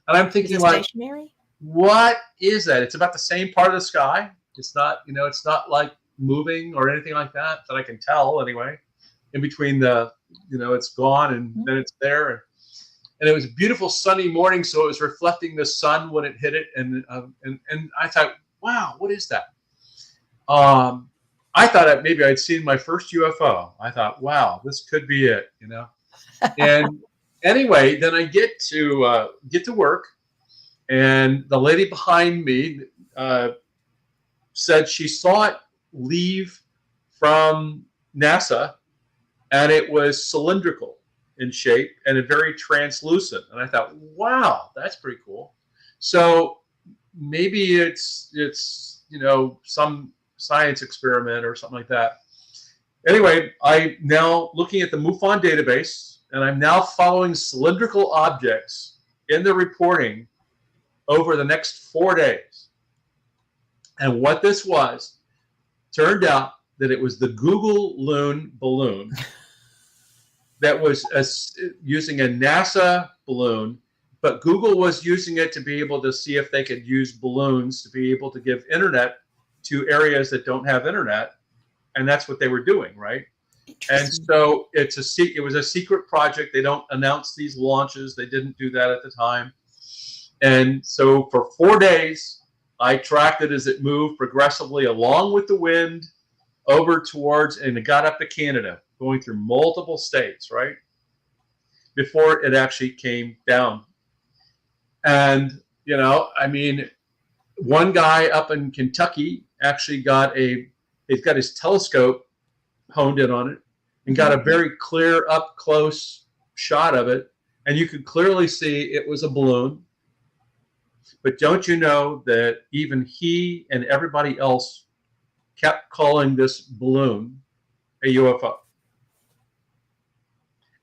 And I'm thinking, is it like, stationary? what is that? It's about the same part of the sky. It's not, it's not like moving or anything like that I can tell anyway. In between it's gone and then it's there. And it was a beautiful sunny morning, so it was reflecting the sun when it hit it. And I thought, wow, what is that? I thought that maybe I'd seen my first UFO. I thought, wow, this could be it, And anyway, then I get to work, and the lady behind me said she saw it leave from NASA, and it was cylindrical in shape and very translucent. And I thought, wow, that's pretty cool. So maybe it's some science experiment or something like that. Anyway, I'm now looking at the MUFON database, and I'm now following cylindrical objects in the reporting over the next 4 days. And what this was, turned out that it was the Google Loon balloon that was using a NASA balloon, but Google was using it to be able to see if they could use balloons to be able to give internet to areas that don't have internet, and that's what they were doing, right? And so it was a secret project. They don't announce these launches. They didn't do that at the time. And so for 4 days, I tracked it as it moved progressively along with the wind over towards, and it got up to Canada, going through multiple states, right? Before it actually came down. And, one guy up in Kentucky actually he's got his telescope honed in on it and got a very clear up close shot of it. And you could clearly see it was a balloon. But don't you know that even he and everybody else kept calling this balloon a UFO?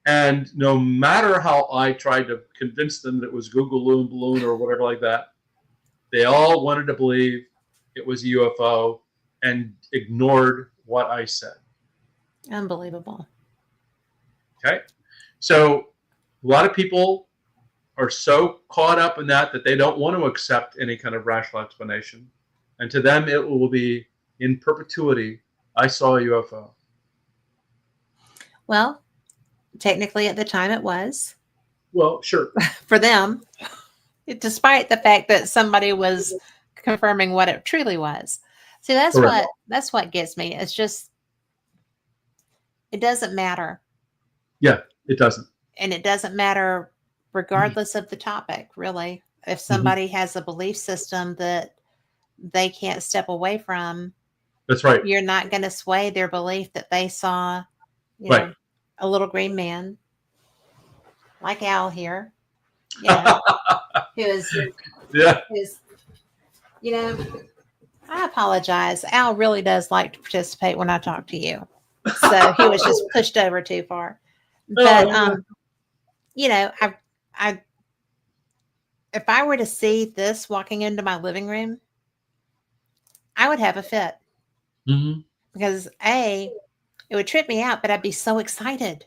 And no matter how I tried to convince them that it was Google Loon balloon or whatever like that, they all wanted to believe it was a UFO and ignored what I said. Unbelievable. Okay. So a lot of people are so caught up in that they don't want to accept any kind of rational explanation. And to them, it will be in perpetuity, I saw a UFO. Well, technically at the time it was. Well, sure. For them, despite the fact that somebody was confirming what it truly was. See, that's what gets me. It's just, it doesn't matter. Yeah, it doesn't. And it doesn't matter regardless of the topic, really. If somebody has a belief system that they can't step away from, that's right. You're not going to sway their belief that they saw, know, a little green man like Al here, who is, I apologize. Al really does like to participate when I talk to you. So he was just pushed over too far. But, I if I were to see this walking into my living room, I would have a fit. Because A, It would trip me out, but I'd be so excited,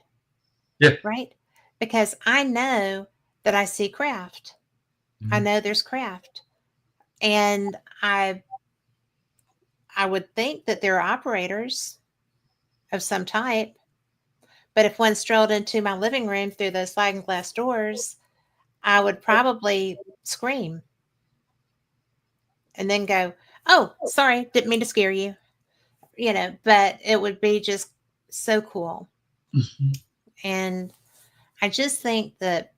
Yeah. right? Because I know that I see craft. I Mhm. know there's craft. And I would think that there are operators of some type, but if one strolled into my living room through those sliding glass doors, I would probably scream and then go, "Oh, sorry, didn't mean to scare you." But it would be just so cool. Mhm. And I just think that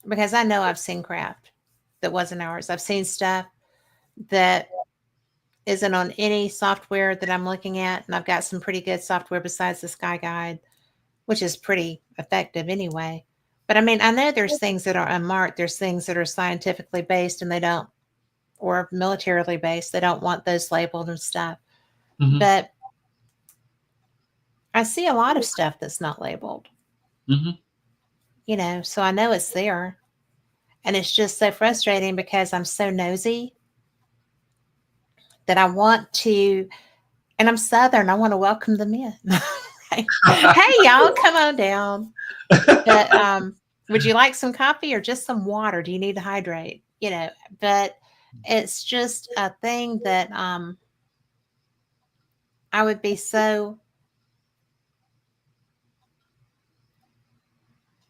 because I know I've seen craft that wasn't ours. I've seen stuff that isn't on any software that I'm looking at, and I've got some pretty good software besides the Sky Guide, which is pretty effective anyway. But I mean, I know there's things that are unmarked. There's things that are scientifically based and they don't, or militarily based. They don't want those labeled and stuff. Mhm. But I see a lot of stuff that's not labeled, Mhm. so I know it's there. And it's just so frustrating because I'm so nosy that I want to, and I'm Southern, I want to welcome them in. Hey, y'all, come on down. But would you like some coffee or just some water? Do you need to hydrate? But it's just a thing that I would be so,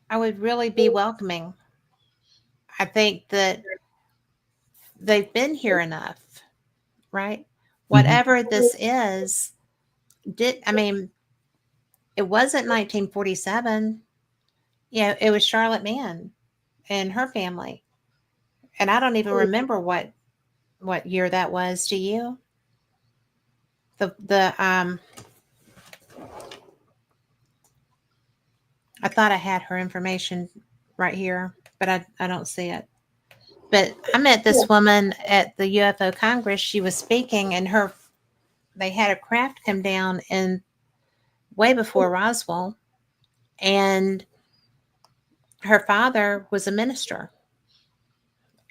I would really be welcoming. I think that they've been here enough, right? Mhm. Whatever this is, I mean, it wasn't 1947. It was Charlotte Mann and her family. And I don't even remember what year that was. Do you? The I thought I had her information right here, but I don't see it. But I met this woman at the UFO Congress. She was speaking, and they had a craft come down in way before Roswell, and her father was a minister,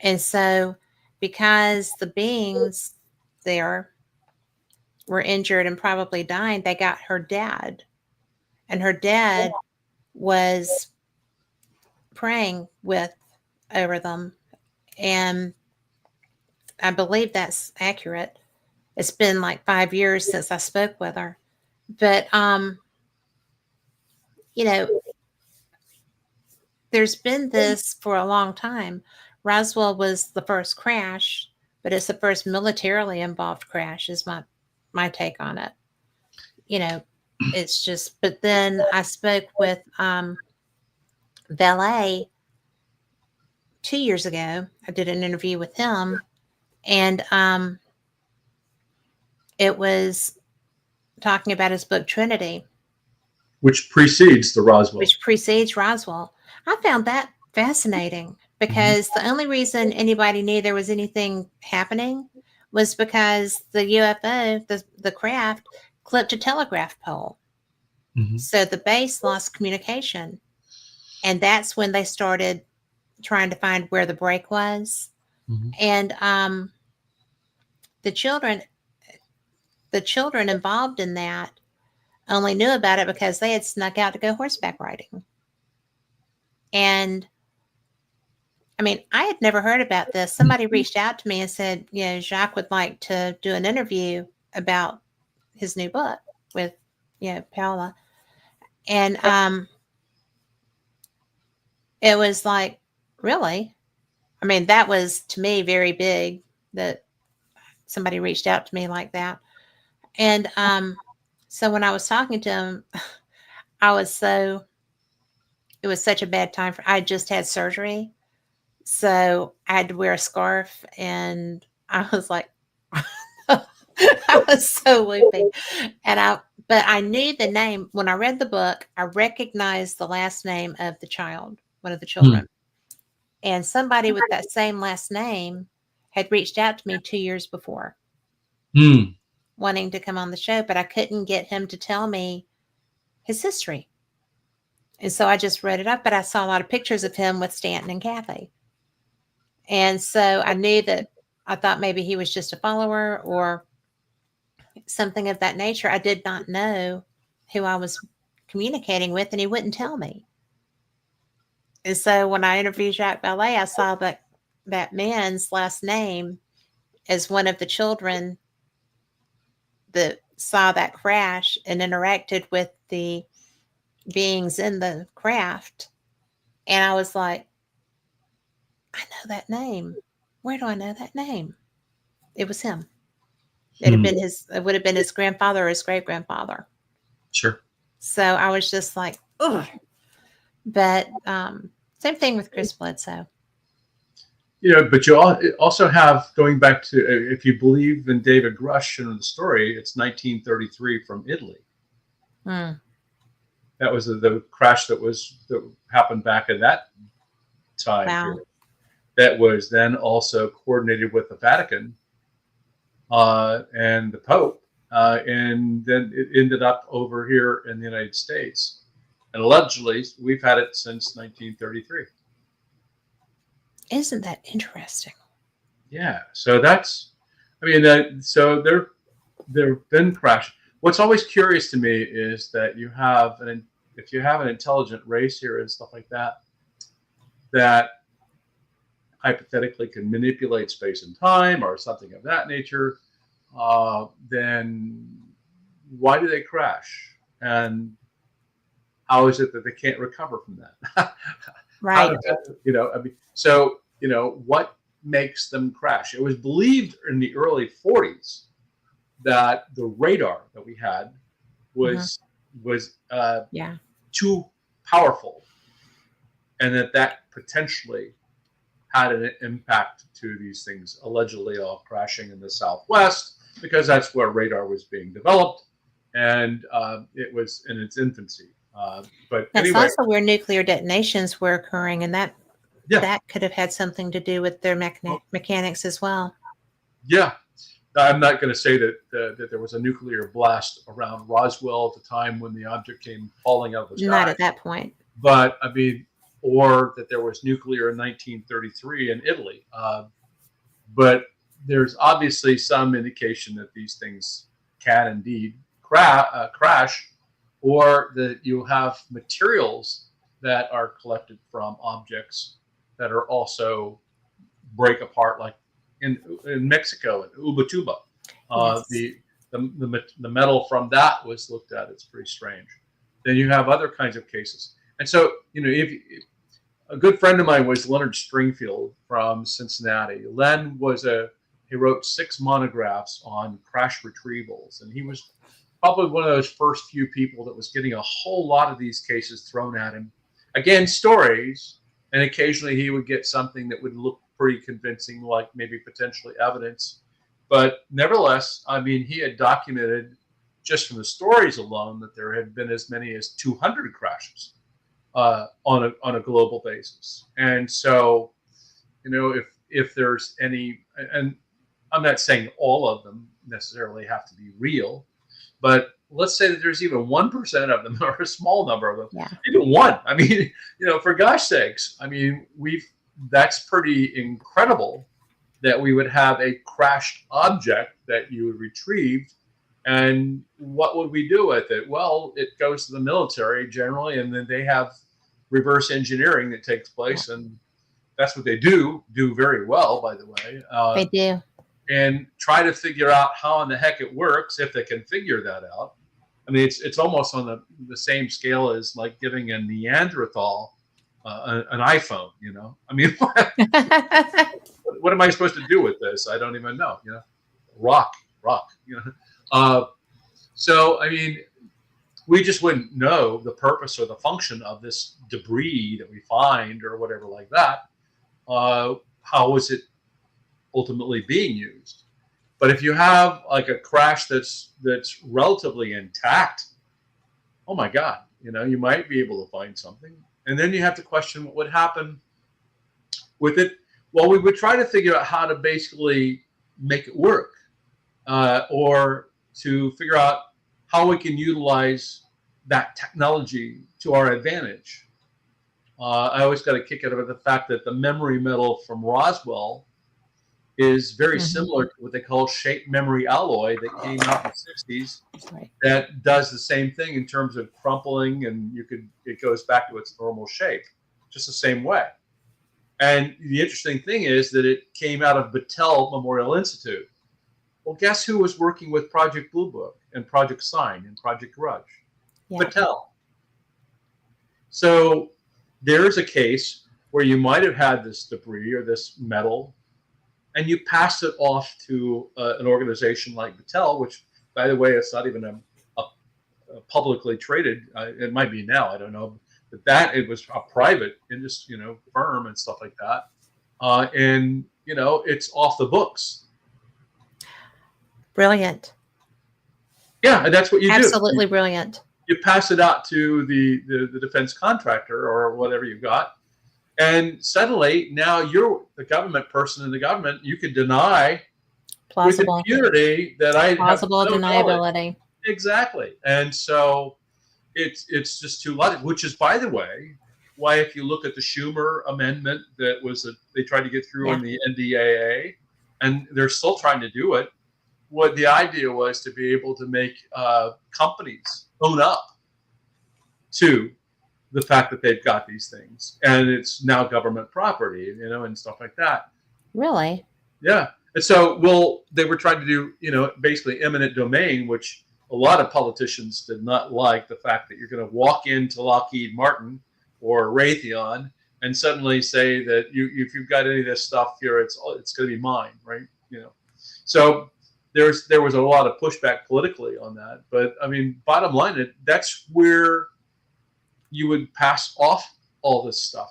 and so because the beings there were injured and probably dying, they got her dad, and her dad was praying with over them, and I believe that's accurate. It's been like 5 years since I spoke with her. But you know, there's been this for a long time. Roswell was the first crash, but it's the first militarily involved crash is my take on it. You know, it's just but then I spoke with Valet 2 years ago. I did an interview with him, and it was talking about his book Trinity, Which precedes the Roswell. which precedes Roswell. I found that fascinating Mhm. because the only reason anybody knew there was anything happening was because the UFO, the craft, clipped a telegraph pole. Mhm. So the base lost communication. And that's when they started trying to find where the break was. Mhm. And the children the children involved in that only knew about it because they had snuck out to go horseback riding. And I mean, I had never heard about this. Somebody reached out to me and said, Jacques would like to do an interview about his new book with, Paola. And it was like, really? I mean, that was to me very big that somebody reached out to me like that. And so when I was talking to him, I was so, it was such a bad time I just had surgery. So I had to wear a scarf and I was like, I was so loopy. And but I knew the name. When I read the book, I recognized the last name of the child, one of the Hmm. children. And somebody with that same last name had reached out to me 2 years before, Hmm. wanting to come on the show, but I couldn't get him to tell me his history. And so I just wrote it up, but I saw a lot of pictures of him with Stanton and Kathy. And so I knew that I thought maybe he was just a follower or something of that nature. I did not know who I was communicating with, and he wouldn't tell me. And so when I interviewed Jacques Vallée, I saw that man's last name as one of the children that saw that crash and interacted with the beings in the craft. And I was like, I know that name. Where do I know that name? It was him. It would have been his grandfather or his great grandfather. Sure. So I was just like, ugh. But same thing with Chris Bledsoe. But you also have, going back to, if you believe in David Grush and the story, it's 1933 from Italy. Mm. That was the crash that happened back in that time period. That was then also coordinated with the Vatican and the Pope, and then it ended up over here in the United States. And allegedly, we've had it since 1933. Isn't that interesting? Yeah. So so there've been crashes. What's always curious to me is that if you have an intelligent race here and stuff like that, that hypothetically can manipulate space and time or something of that nature, then why do they crash? And how is it that they can't recover from that? Right. What makes them crash? It was believed in the early 40s that the radar that we had was too powerful, and that potentially had an impact to these things allegedly all crashing in the Southwest, because that's where radar was being developed, and it was in its infancy. But that's anyway, also where nuclear detonations were occurring, and that could have had something to do with their mechanics as well. Yeah. I'm not going to say that there was a nuclear blast around Roswell at the time when the object came falling out of the sky. Not at that point. But or that there was nuclear in 1933 in Italy. But there's obviously some indication that these things can indeed crash, or that you have materials that are collected from objects that are also break apart, like in Mexico, in Ubatuba. Yes. The metal from that was looked at. It's pretty strange. Then you have other kinds of cases. And so, if a good friend of mine was Leonard Stringfield from Cincinnati. Len he wrote 6 monographs on crash retrievals, and he was probably one of those first few people that was getting a whole lot of these cases thrown at him. Again, stories, and occasionally he would get something that would look pretty convincing, like maybe potentially evidence. But nevertheless, he had documented just from the stories alone that there had been as many as 200 crashes on a global basis. And so, if there's any, and I'm not saying all of them necessarily have to be real, but let's say that there's even 1% of them, or a small number of them, even one. For gosh sakes, that's pretty incredible that we would have a crashed object that you would retrieve. And what would we do with it? Well, it goes to the military generally, and then they have reverse engineering that takes place, and that's what they do very well, by the way. They do. And try to figure out how in the heck it works, if they can figure that out. It's almost on the same scale as like giving a Neanderthal an iPhone. What am I supposed to do with this? I don't even know. Rock. So we just wouldn't know the purpose or the function of this debris that we find or whatever like that. How is it ultimately being used? But if you have like a crash that's relatively intact, oh my God, you might be able to find something. And then you have to question what would happen with it. Well, we would try to figure out how to basically make it work, or to figure out how we can utilize that technology to our advantage. I always got a kick out of the fact that the memory metal from Roswell is very Mhm. similar to what they call shape memory alloy that came out in the 60s Right. that does the same thing in terms of crumpling, and it goes back to its normal shape, just the same way. And the interesting thing is that it came out of Battelle Memorial Institute. Well, guess who was working with Project Blue Book and Project Sign and Project Grudge? Yeah. Battelle. So there's a case where you might have had this debris or this metal, and you pass it off to an organization like Battelle, which, by the way, it's not even a publicly traded. It might be now, I don't know, but that it was a private industry, firm and stuff like that, and it's off the books. Brilliant. Yeah, and that's what you do. Absolutely brilliant. You pass it out to the defense contractor or whatever you've got, and suddenly now you're the government person in the government. You can deny with Plausible. impunity that I have Plausible no knowledge. deniability. Exactly, and so it's just too logical. Which is, by the way, why if you look at the Schumer amendment that they tried to get through in the NDAA, and they're still trying to do it. What the idea was to be able to make companies own up to the fact that they've got these things, and it's now government property, and stuff like that. Really? Yeah. And so, they were trying to do, basically eminent domain, which a lot of politicians did not like the fact that you're going to walk into Lockheed Martin or Raytheon and suddenly say that if you've got any of this stuff here, it's going to be mine, right? So there was a lot of pushback politically on that, but I mean, bottom line, that's where you would pass off all this stuff.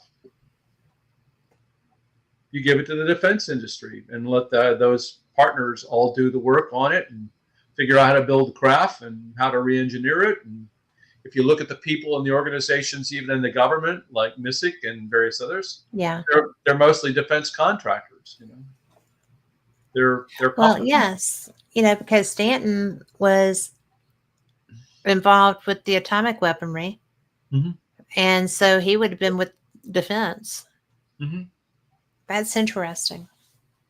You give it to the defense industry and let those partners all do the work on it and figure out how to build the craft and how to re-engineer it. And if you look at the people in the organizations, even in the government, like MISIC and various others, they're mostly defense contractors. They're well, yes, because Stanton was involved with the atomic weaponry, and so he would have been with defense. That's interesting.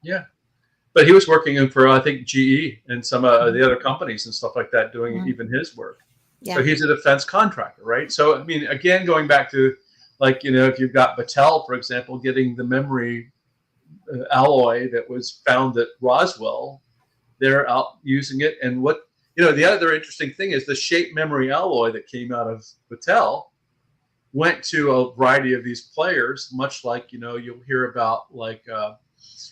Yeah, but he was working for, I think, GE and some of the other companies and stuff like that, doing even his work. Yeah. So he's a defense contractor, right? So I mean, again, going back to if you've got Battelle, for example, getting the memory alloy that was found at Roswell, they're out using it. And the other interesting thing is the shape memory alloy that came out of Battelle went to a variety of these players, much like you'll hear about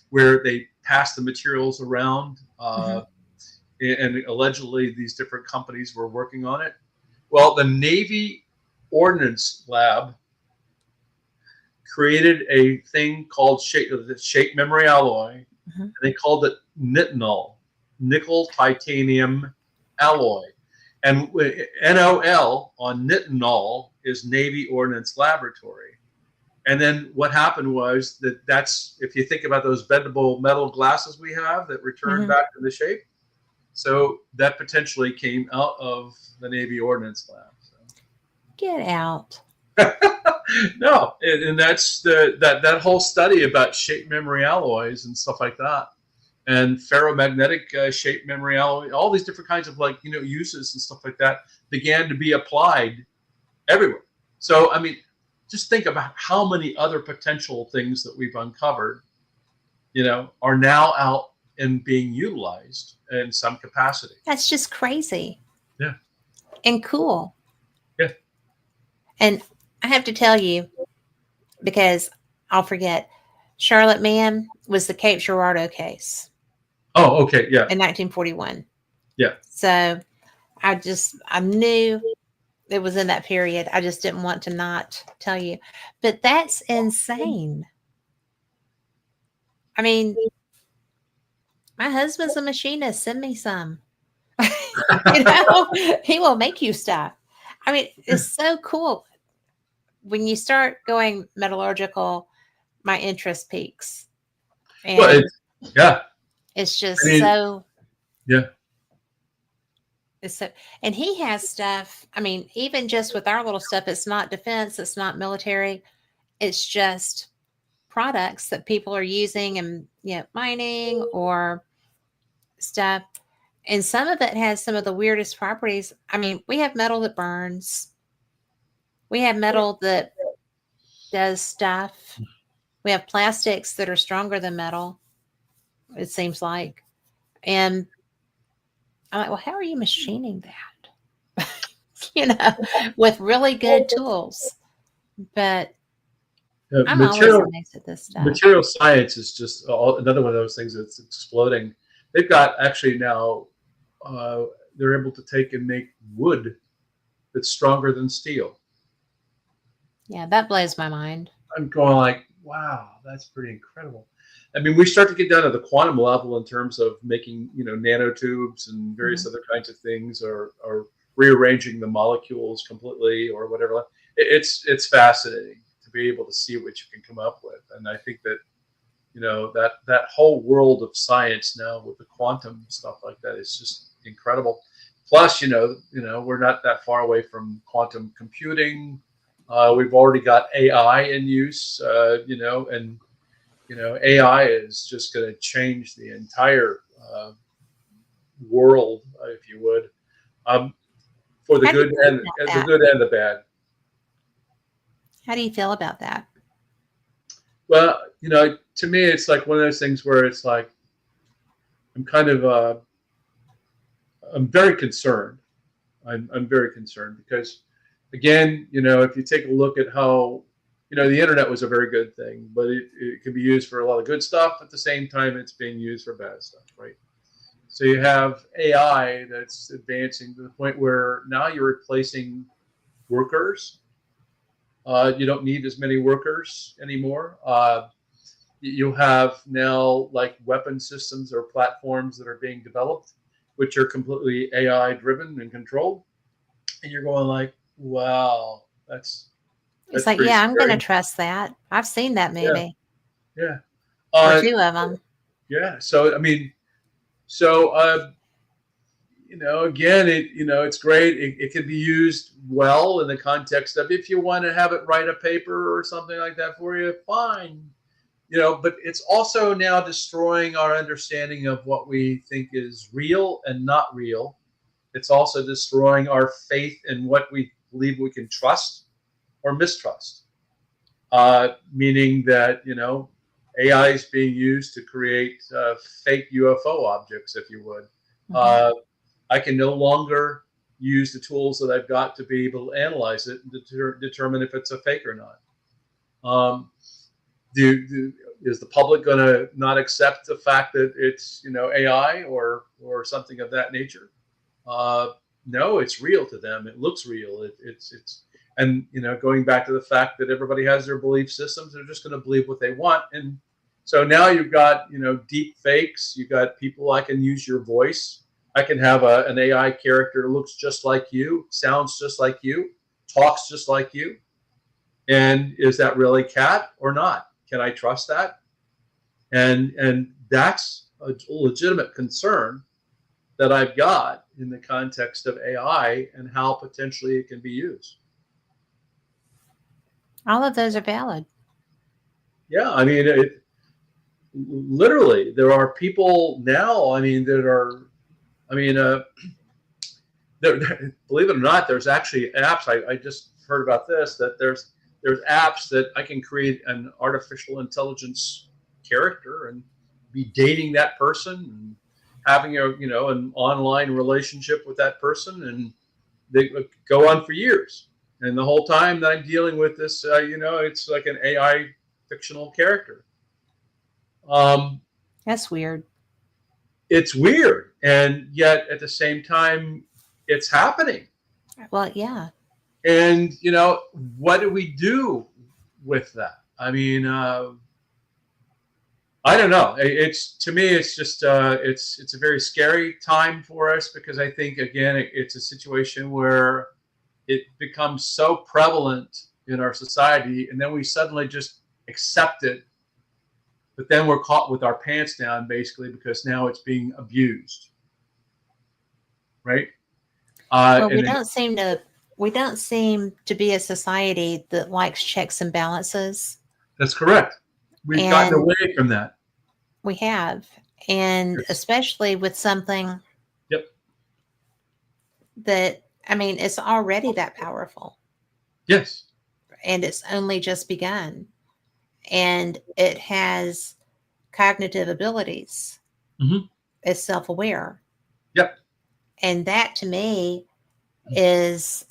where they pass the materials around, and allegedly these different companies were working on it. Well, the Navy Ordnance Lab created a thing called the shape memory alloy, and they called it nitinol, nickel titanium alloy. And NOL on nitinol is Navy Ordnance Laboratory. And then what happened was that's if you think about those bendable metal glasses we have that return back to the shape, so that potentially came out of the Navy Ordnance Lab. So. Get out. No, and that's that whole study about shape memory alloys and stuff like that, and ferromagnetic shape memory alloy, all these different kinds of uses and stuff like that began to be applied everywhere. So I mean, just think about how many other potential things that we've uncovered, are now out and being utilized in some capacity. That's just crazy. Yeah. And cool. Yeah. And I have to tell you, because I'll forget, Charlotte Mann was the Cape Girardeau case. Oh, okay. Yeah. In 1941. Yeah. So I knew it was in that period. I just didn't want to not tell you. But that's insane. I mean, my husband's a machinist. Send me some. He will make you stuff. I mean, it's so cool. When you start going metallurgical, my interest peaks. And it's just so. Yeah. It's so, and he has stuff. I mean, even just with our little stuff, it's not defense, it's not military. It's just products that people are using and mining or stuff. And some of it has some of the weirdest properties. I mean, we have metal that burns. We have metal that does stuff. We have plastics that are stronger than metal, it seems like. And I'm like, well, how are you machining that? you know, with really good tools. But I'm always Material amazed at this stuff. material science is just another one of those things that's exploding. They've got actually now uh, they're able to take and make wood that's stronger than steel. Yeah, that blows my mind. I'm going like, wow, that's pretty incredible. I mean, we start to get down to the quantum level in terms of making, nanotubes and various Mhm. other kinds of things, or rearranging the molecules completely, or whatever. It's fascinating to be able to see what you can come up with, and I think that that whole world of science now with the quantum stuff like that is just incredible. Plus, we're not that far away from quantum computing. We've already got AI in use, and AI is just going to change the entire world, if you would, um, for the How do you good feel and about the that? good and the bad. How do you feel about that? Well, to me, it's like one of those things where it's like I'm kind of I'm very concerned. I'm very concerned because, again, if you take a look at how, the internet was a very good thing, but it can be used for a lot of good stuff. At the same time, it's being used for bad stuff, right? So you have AI that's advancing to the point where now you're replacing workers. You don't need as many workers anymore. You have now like weapon systems or platforms that are being developed, which are completely AI driven and controlled. And you're going like, wow, It's that's like, pretty yeah, I'm going to scary. trust that. I've seen that Yeah, movie yeah, or uh, two of them. yeah. So I mean, so again, it's great. It can be used well in the context of if you want to have it write a paper or something like that for you, fine. But it's also now destroying our understanding of what we think is real and not real. It's also destroying our faith in what we believe we can trust or mistrust. Meaning that AI is being used to create fake UFO objects, if you would. Hmm. Uh, I can no longer use the tools that I've got to be able to analyze it and determine if it's a fake or not. Um, is the public going to not accept the fact that it's AI or something of that nature? Uh, no, it's real to them. It looks real. It's and going back to the fact that everybody has their belief systems, they're just going to believe what they want. And so now you've got deep fakes. You've got people. I can use your voice. I can have an AI character that looks just like you, sounds just like you, talks just like you. And is that really Cat or not? Can I trust that? And that's a legitimate concern that I've got in the context of AI and how potentially it can be used. All of those are valid. Yeah, I mean, literally, there are people now. I mean, that are. I mean, believe it or not, there's actually apps. I just heard about this that there's apps that I can create an artificial intelligence character and be dating that person and having an online relationship with that person, and they go on for years. And the whole time that I'm dealing with this, it's like an AI fictional character. Um, That's weird. it's weird, and yet at the same time, it's happening. Well, yeah. And what do we do with that? I mean, I don't know. It's to me, it's just it's a very scary time for us because I think again, it's a situation where it becomes so prevalent in our society, and then we suddenly just accept it. But then we're caught with our pants down, basically, because now it's being abused, right? Well, And we don't seem to be a society that likes checks and balances. that's correct. We've gotten And away from that. we have, and Yes. especially with something Yep. that, I mean, it's already that powerful Yes. and it's only just begun. And it has cognitive abilities, Hmm. it's self aware. Yep. And that to me is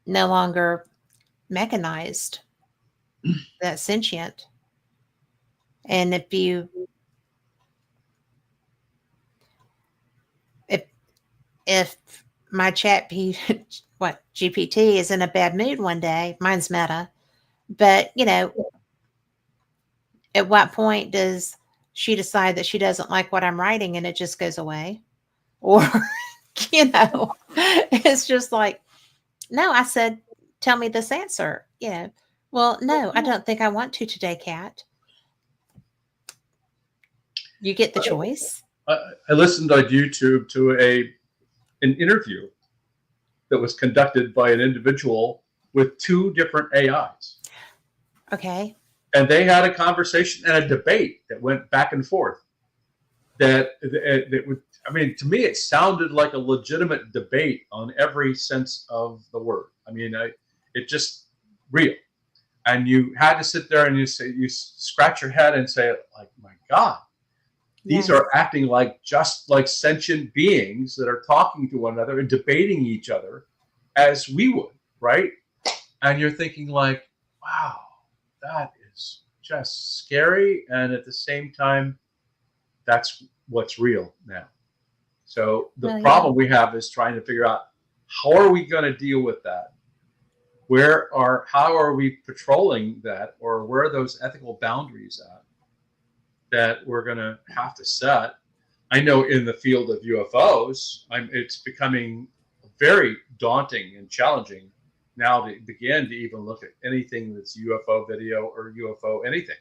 no longer mechanized, that's sentient. And if if my what GPT is in a bad mood one day, mine's Meta, but at what point does she decide that she doesn't like what I'm writing and it just goes away? Or, it's just like, no, I said, tell me this answer. Well, no, I don't think I want to today, Kat. You get the choice. I listened on YouTube to an interview that was conducted by an individual with two different AIs. Okay. And they had a conversation and a debate that went back and forth. That would, I mean, to me, it sounded like a legitimate debate on every sense of the word. I mean, it just real. And you had to sit there and you scratch your head and say, like, my God, these Yes. are acting just like sentient beings that are talking to one another and debating each other as we would, right? And you're thinking like, wow, that is just scary. And at the same time, that's what's real now. So the Well, yeah. problem we have is trying to figure out how are we going to deal with that? How are we patrolling that, or where are those ethical boundaries at that we're going to have to set? I know in the field of UFOs, it's becoming very daunting and challenging now to begin to even look at anything that's UFO video or UFO anything,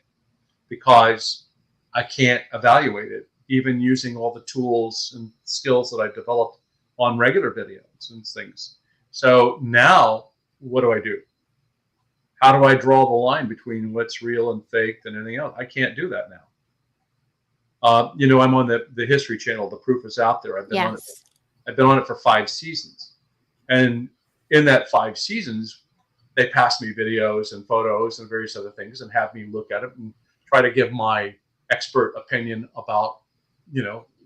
because I can't evaluate it, even using all the tools and skills that I've developed on regular videos and things. So now, what do I do? How do I draw the line between what's real and fake and anything else? I can't do that now. I'm on the History Channel. The proof is out there. I've been on it. Yes. I've been on it for 5 seasons, and in that 5 seasons, they pass me videos and photos and various other things, and have me look at it and try to give my expert opinion about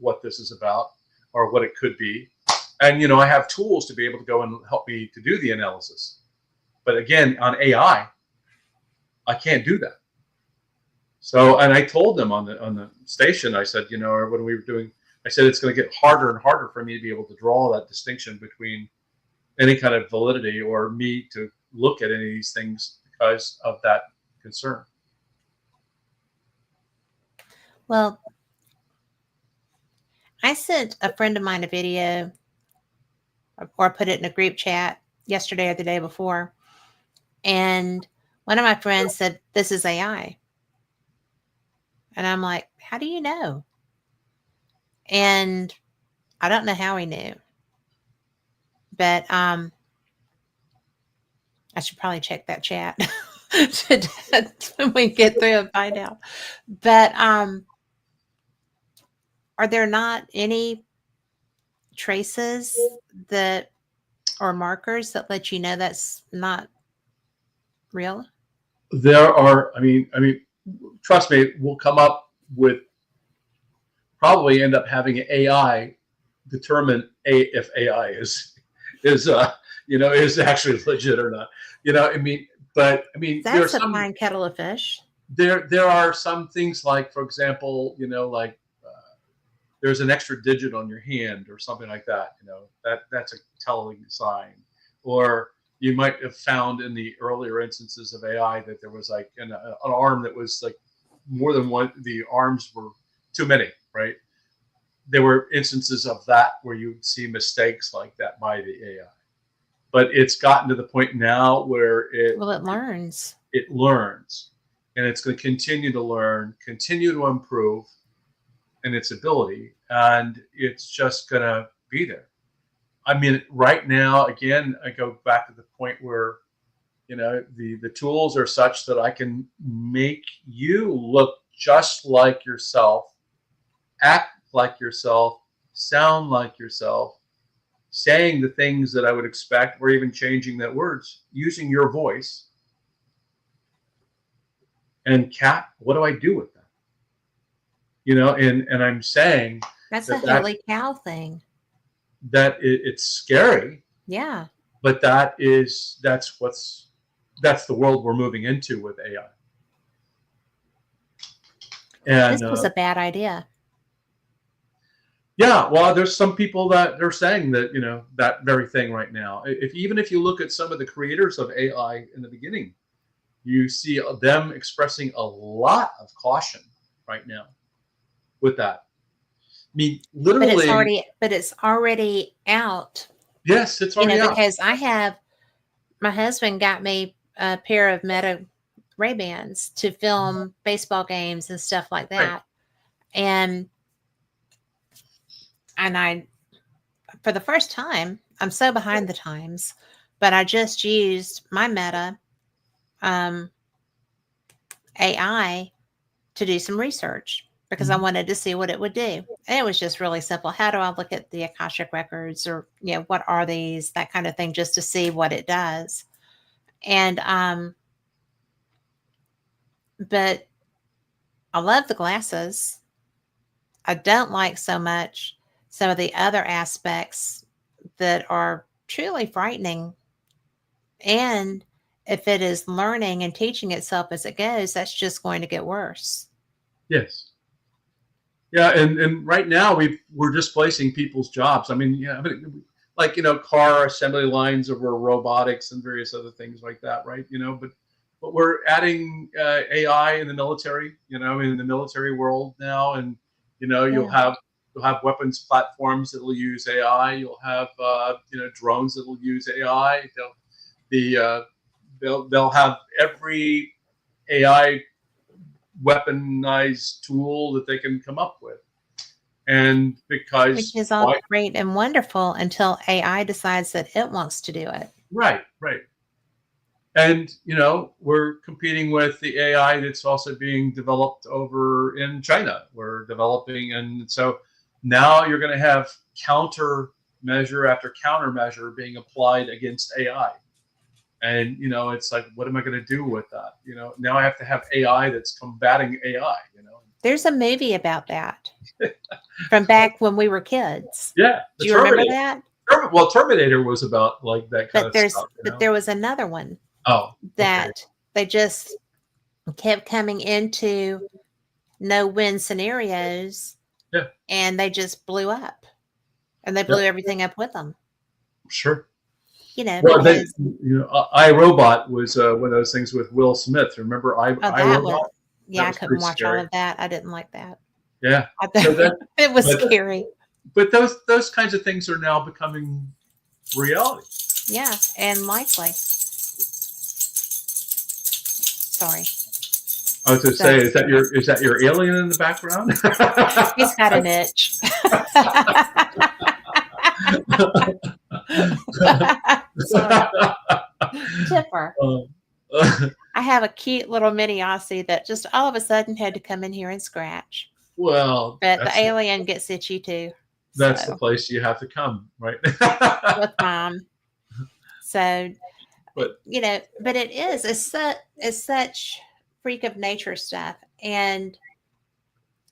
what this is about or what it could be. And I have tools to be able to go and help me to do the analysis. But again, on AI, I can't do that. So, and I told them on the station, I said, or when we were doing, I said it's going to get harder and harder for me to be able to draw that distinction between any kind of validity or me to look at any of these things because of that concern. Well, I sent a friend of mine a video or put it in a group chat yesterday or the day before. And one of my friends said, this is AI. And I'm like, how do you know? And I don't know how he knew. But I should probably check that chat when we get through and find out. But are there not any traces that or markers that let you know that's not real? There are, I mean, trust me, we'll come up with, probably end up having AI determine if AI is is actually legit or not. I mean, but I mean, That's a fine kettle of fish. there are some things like, for example, like there's an extra digit on your hand or something like that. That's a telling sign. Or you might have found in the earlier instances of AI that there was like an arm that was like more than one. The arms were too many, right? There were instances of that where you would see mistakes like that by the AI. But it's gotten to the point now where it learns. It learns, and it's going to continue to learn, continue to improve in its ability, and it's just going to be there. I mean, right now, again, I go back to the point where the tools are such that I can make you look just like yourself, act like yourself, sound like yourself, saying the things that I would expect, or even changing that words using your voice. And Kat, what do I do with that? And I'm saying That's a that that holy cow thing. that it's scary, Yeah. but that's the world we're moving into with AI. This And was a bad idea. yeah, well, there's some people that they're saying that that very thing right now. Even if you look at some of the creators of AI in the beginning, you see them expressing a lot of caution right now with that. I mean, But it's literally, already out, yes, it's already out. because my husband got me a pair of Meta Ray-Bans to film baseball games and stuff like Right. that. And I, for the first time, I'm so behind the times, but I just used my Meta AI to do some research because I wanted to see what it would do. And it was just really simple. How do I look at the Akashic records, or what are these, that kind of thing, just to see what it does. And but I love the glasses. I don't like so much some of the other aspects that are truly frightening. And if it is learning and teaching itself as it goes, that's just going to get worse. Yes. Yeah, and right now we're displacing people's jobs. I mean, yeah, like car assembly lines over robotics and various other things like that, right? But we're adding AI in the military, in the military world now, and Yeah. you'll have weapons platforms that will use AI. You'll have drones that will use AI. They'll have every AI weaponized tool that they can come up with. And Which because is all great and wonderful until AI decides that it wants to do it. right. And we're competing with the AI that's also being developed over in China. We're developing, and so now you're going to have countermeasure after countermeasure being applied against AI. And it's like, what am I going to do with that? Now I have to have AI that's combating AI. There's a movie about that from back when we were kids. Yeah, Do you remember that? Well, Terminator was about like that kind of stuff. But there was another one that they just kept coming into no-win scenarios. Yeah. And they just blew up, and they blew everything up with them. Sure. Well, because iRobot was one of those things with Will Smith. Remember iRobot? I couldn't watch all of that. I didn't like that. Yeah, it was scary. But those kinds of things are now becoming reality. Yeah, and likely. Sorry. I was going to say, is that your alien in the background? He's got an itch. Tipper. I have a cute little mini Aussie that just all of a sudden had to come in here and scratch. Well, but the alien gets itchy too. That's the place you have to come, right? With Mom. So, but it is. It's such freak of nature stuff. And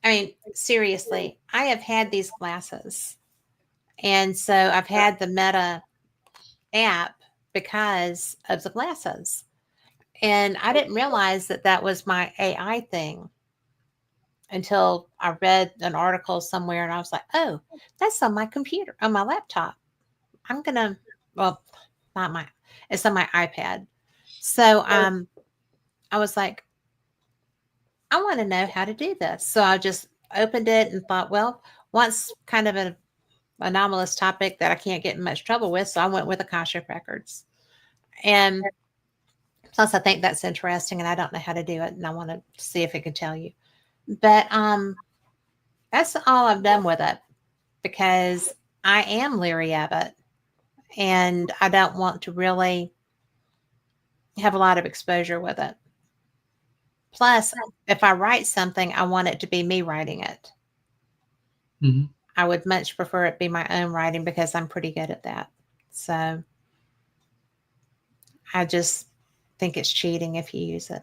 I mean, seriously, I have had these glasses. And so I've had the Meta app because of the glasses. And I didn't realize that was my AI thing until I read an article somewhere, and I was like, oh, that's on my computer, on my laptop. It's on my iPad. So I was like, I want to know how to do this. So I just opened it and thought, well, once kind of an anomalous topic that I can't get in much trouble with. So I went with Akashic Records. And plus I think that's interesting, and I don't know how to do it, and I want to see if it can tell you. But that's all I've done with it, because I am leery of it, and I don't want to really have a lot of exposure with it. Plus, if I write something, I want it to be me writing it. Mm-hmm. I would much prefer it be my own writing because I'm pretty good at that. So I just think it's cheating if you use it.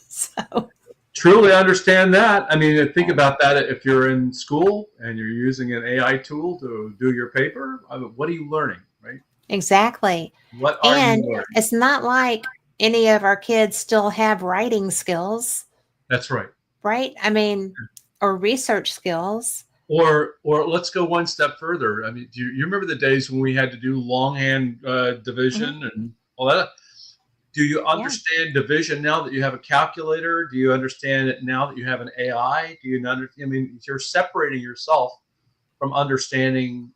So Truly understand that. I mean, think about that. If you're in school and you're using an AI tool to do your paper, what are you learning, right? exactly. What are you And learning? it's not like any of our kids still have writing skills, That's right. right? I mean, or research skills. Or let's go one step further. I mean, do you remember the days when we had to do longhand division and all that? Do you Yeah, understand division now that you have a calculator? Do you understand it now that you have an AI? Do you under? I mean, you're separating yourself from understanding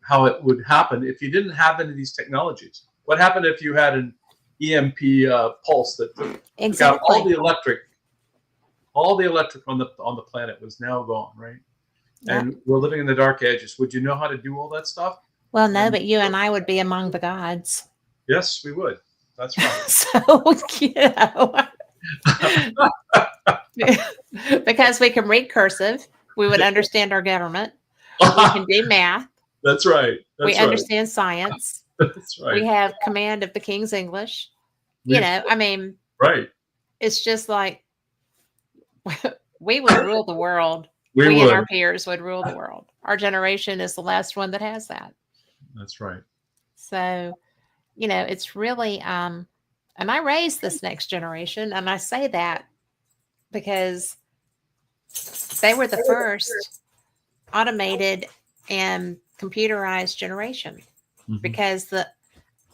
how it would happen if you didn't have any of these technologies. What happened if you had an EMP pulse that took out exactly. all the electric on the planet was now gone, right? Yeah. And we're living in the dark ages. Would you know how to do all that stuff? Well, no, And but you and I would be among the gods. yes, we would. That's right. So, you know, because we can read cursive, we would understand our government. We can do math. That's right. We That's right. understand science. That's right. We have command of the King's English. We- I mean, right. it's just like we would rule the world. We We and our would. peers would rule the world. Our generation is the last one that has that. That's right. So, it's really, and I raised this next generation, and I say that because they were the first automated and computerized generation. Mhm. Because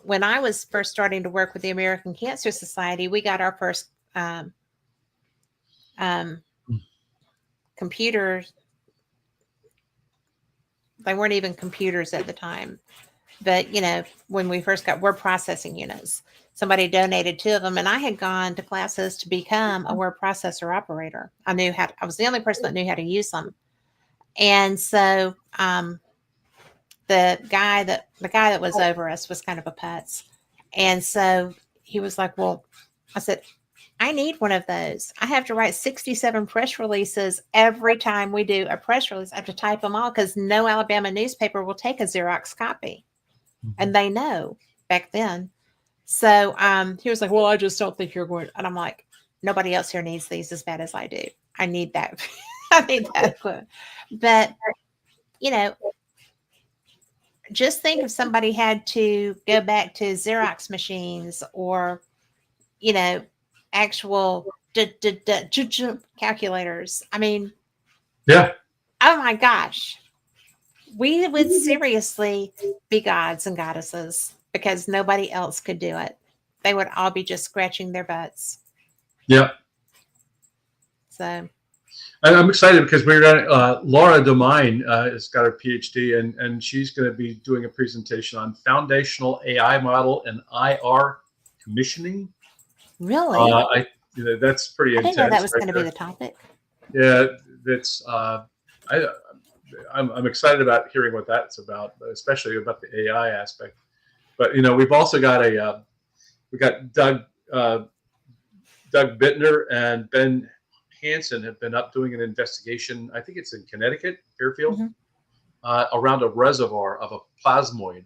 when I was first starting to work with the American Cancer Society, we got our first computers. They weren't even computers at the time, but when we first got word processing units, somebody donated 2 of them, and I had gone to classes to become a word processor operator. I was the only person that knew how to use them, and so the guy that was over us was kind of a putz, and so he was like, "Well," I said, "I need one of those. I have to write 67 press releases every time we do a press release. I have to type them all because no Alabama newspaper will take a Xerox copy." And they know back then. So he was like, "Well, I just don't think you're going." And I'm like, "Nobody else here needs these as bad as I do. I need that. I need that." But, just think if somebody had to go back to Xerox machines or, actual calculators. I mean, Yeah. oh my gosh, we would seriously be gods and goddesses because nobody else could do it. They would all be just scratching their butts. Yeah. So I'm excited because Laura Domain has got her PhD, and she's going to be doing a presentation on foundational AI model and IR commissioning. really, That's pretty I intense. didn't know that was right going to be there. the topic. Yeah, that's. I'm excited about hearing what that's about, especially about the AI aspect. But we've also got we got Doug Bittner and Ben Hansen have been up doing an investigation. I think it's in Connecticut, Fairfield, around a reservoir of a plasmoid,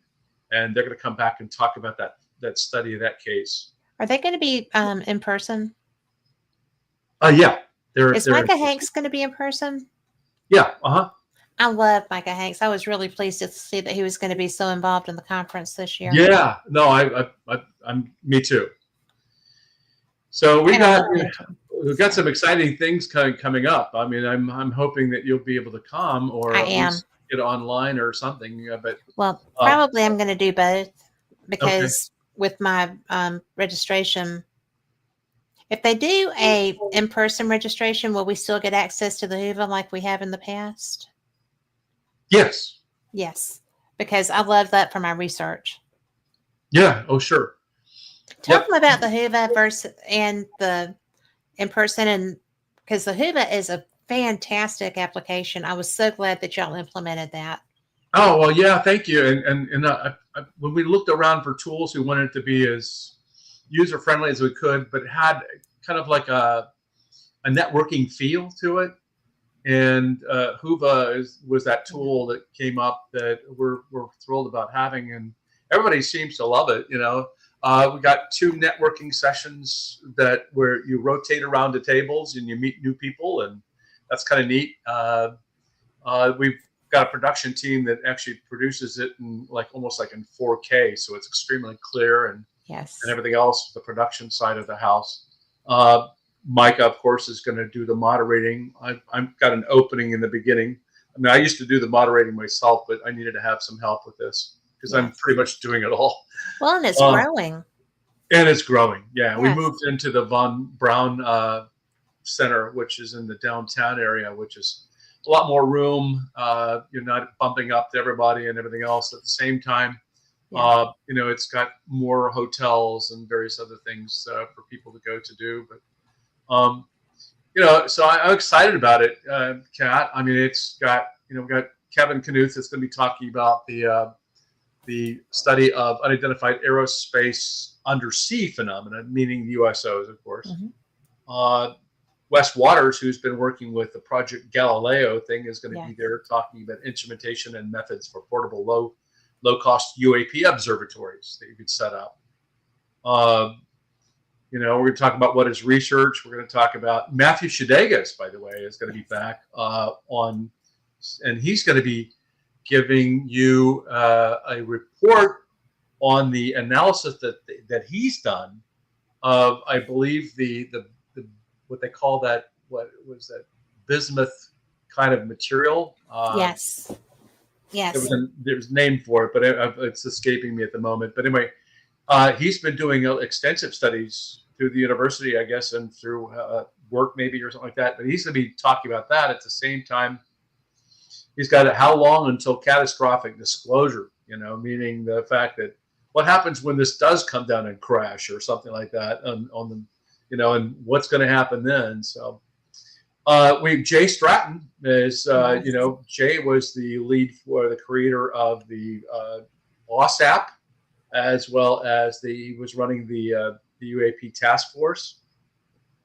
and they're going to come back and talk about that study of that case. Are they going to be in person? Yeah. Is Micah Hanks going to be in person? Yeah. I love Micah Hanks. I was really pleased to see that he was going to be so involved in the conference this year. Yeah. No, I'm. Me too. So we've got some exciting things coming up. I mean, I'm hoping that you'll be able to come or I at am. least get online or something. But probably I'm going to do both because with my registration, if they do a in-person registration, will we still get access to the Hoover like we have in the past? Yes. Yes, because I love that for my research. Yeah. Oh, sure. Tell them about the Hoover versus and the in-person, and because the Hoover is a fantastic application. I was so glad that y'all implemented that. Oh well, yeah. Thank you. And when we looked around for tools, we wanted it to be as user friendly as we could, but it had kind of like a networking feel to it. And Huva was that tool that came up that we're thrilled about having, and everybody seems to love it. We got 2 networking sessions where you rotate around the tables and you meet new people, and that's kind of neat. We've got a production team that actually produces it in almost like in 4K, so it's extremely clear, and Yes. everything else, the production side of the house. Micah, of course, is going to do the moderating. I've got an opening in the beginning. I mean, I used to do the moderating myself, but I needed to have some help with this because I'm pretty much doing it all. Well, and it's growing. And it's growing. Yeah. Yes. We moved into the Von Braun Center, which is in the downtown area, which is a lot more room. You're not bumping up to everybody and everything else at the same time. Yeah. It's got more hotels and various other things for people to go to do. But so I'm excited about it, Kat. I mean, it's got we've got Kevin Knuth that's going to be talking about the study of unidentified aerospace undersea phenomena, meaning USOs, of course. Mm-hmm. Wes Waters, who's been working with the Project Galileo thing, is going to be there talking about instrumentation and methods for portable low-cost UAP observatories that you could set up. We're going to talk about what is research. We're going to talk about Matthew Shadegas, by the way, is going to be back and he's going to be giving you a report on the analysis that he's done of, I believe, the what they call that, what was that, bismuth kind of material. Yes. There's a name for it, but it's escaping me at the moment. But anyway, he's been doing extensive studies through the university, I guess, and through work maybe or something like that. But he's going to be talking about that at the same time. He's got how long until catastrophic disclosure, meaning the fact that what happens when this does come down and crash or something like that on the, and what's going to happen then. So Jay Stratton is, Jay was the lead for the creator of the OSAP, as well as he was running the UAP task force.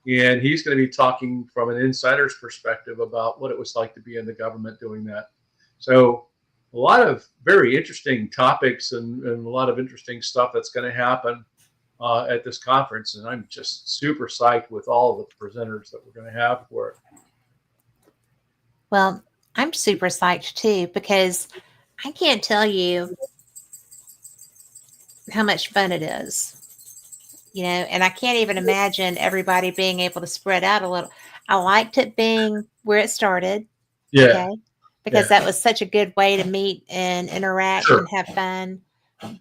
And he's going to be talking from an insider's perspective about what it was like to be in the government doing that. So a lot of very interesting topics and a lot of interesting stuff that's going to happen at this conference. And I'm just super psyched with all of the presenters that we're going to have for it. Well, I'm super psyched too, because I can't tell you how much fun it is. And I can't even imagine everybody being able to spread out a little. I liked it being where it started. Yeah. Okay. Because that was such a good way to meet and interact and have fun.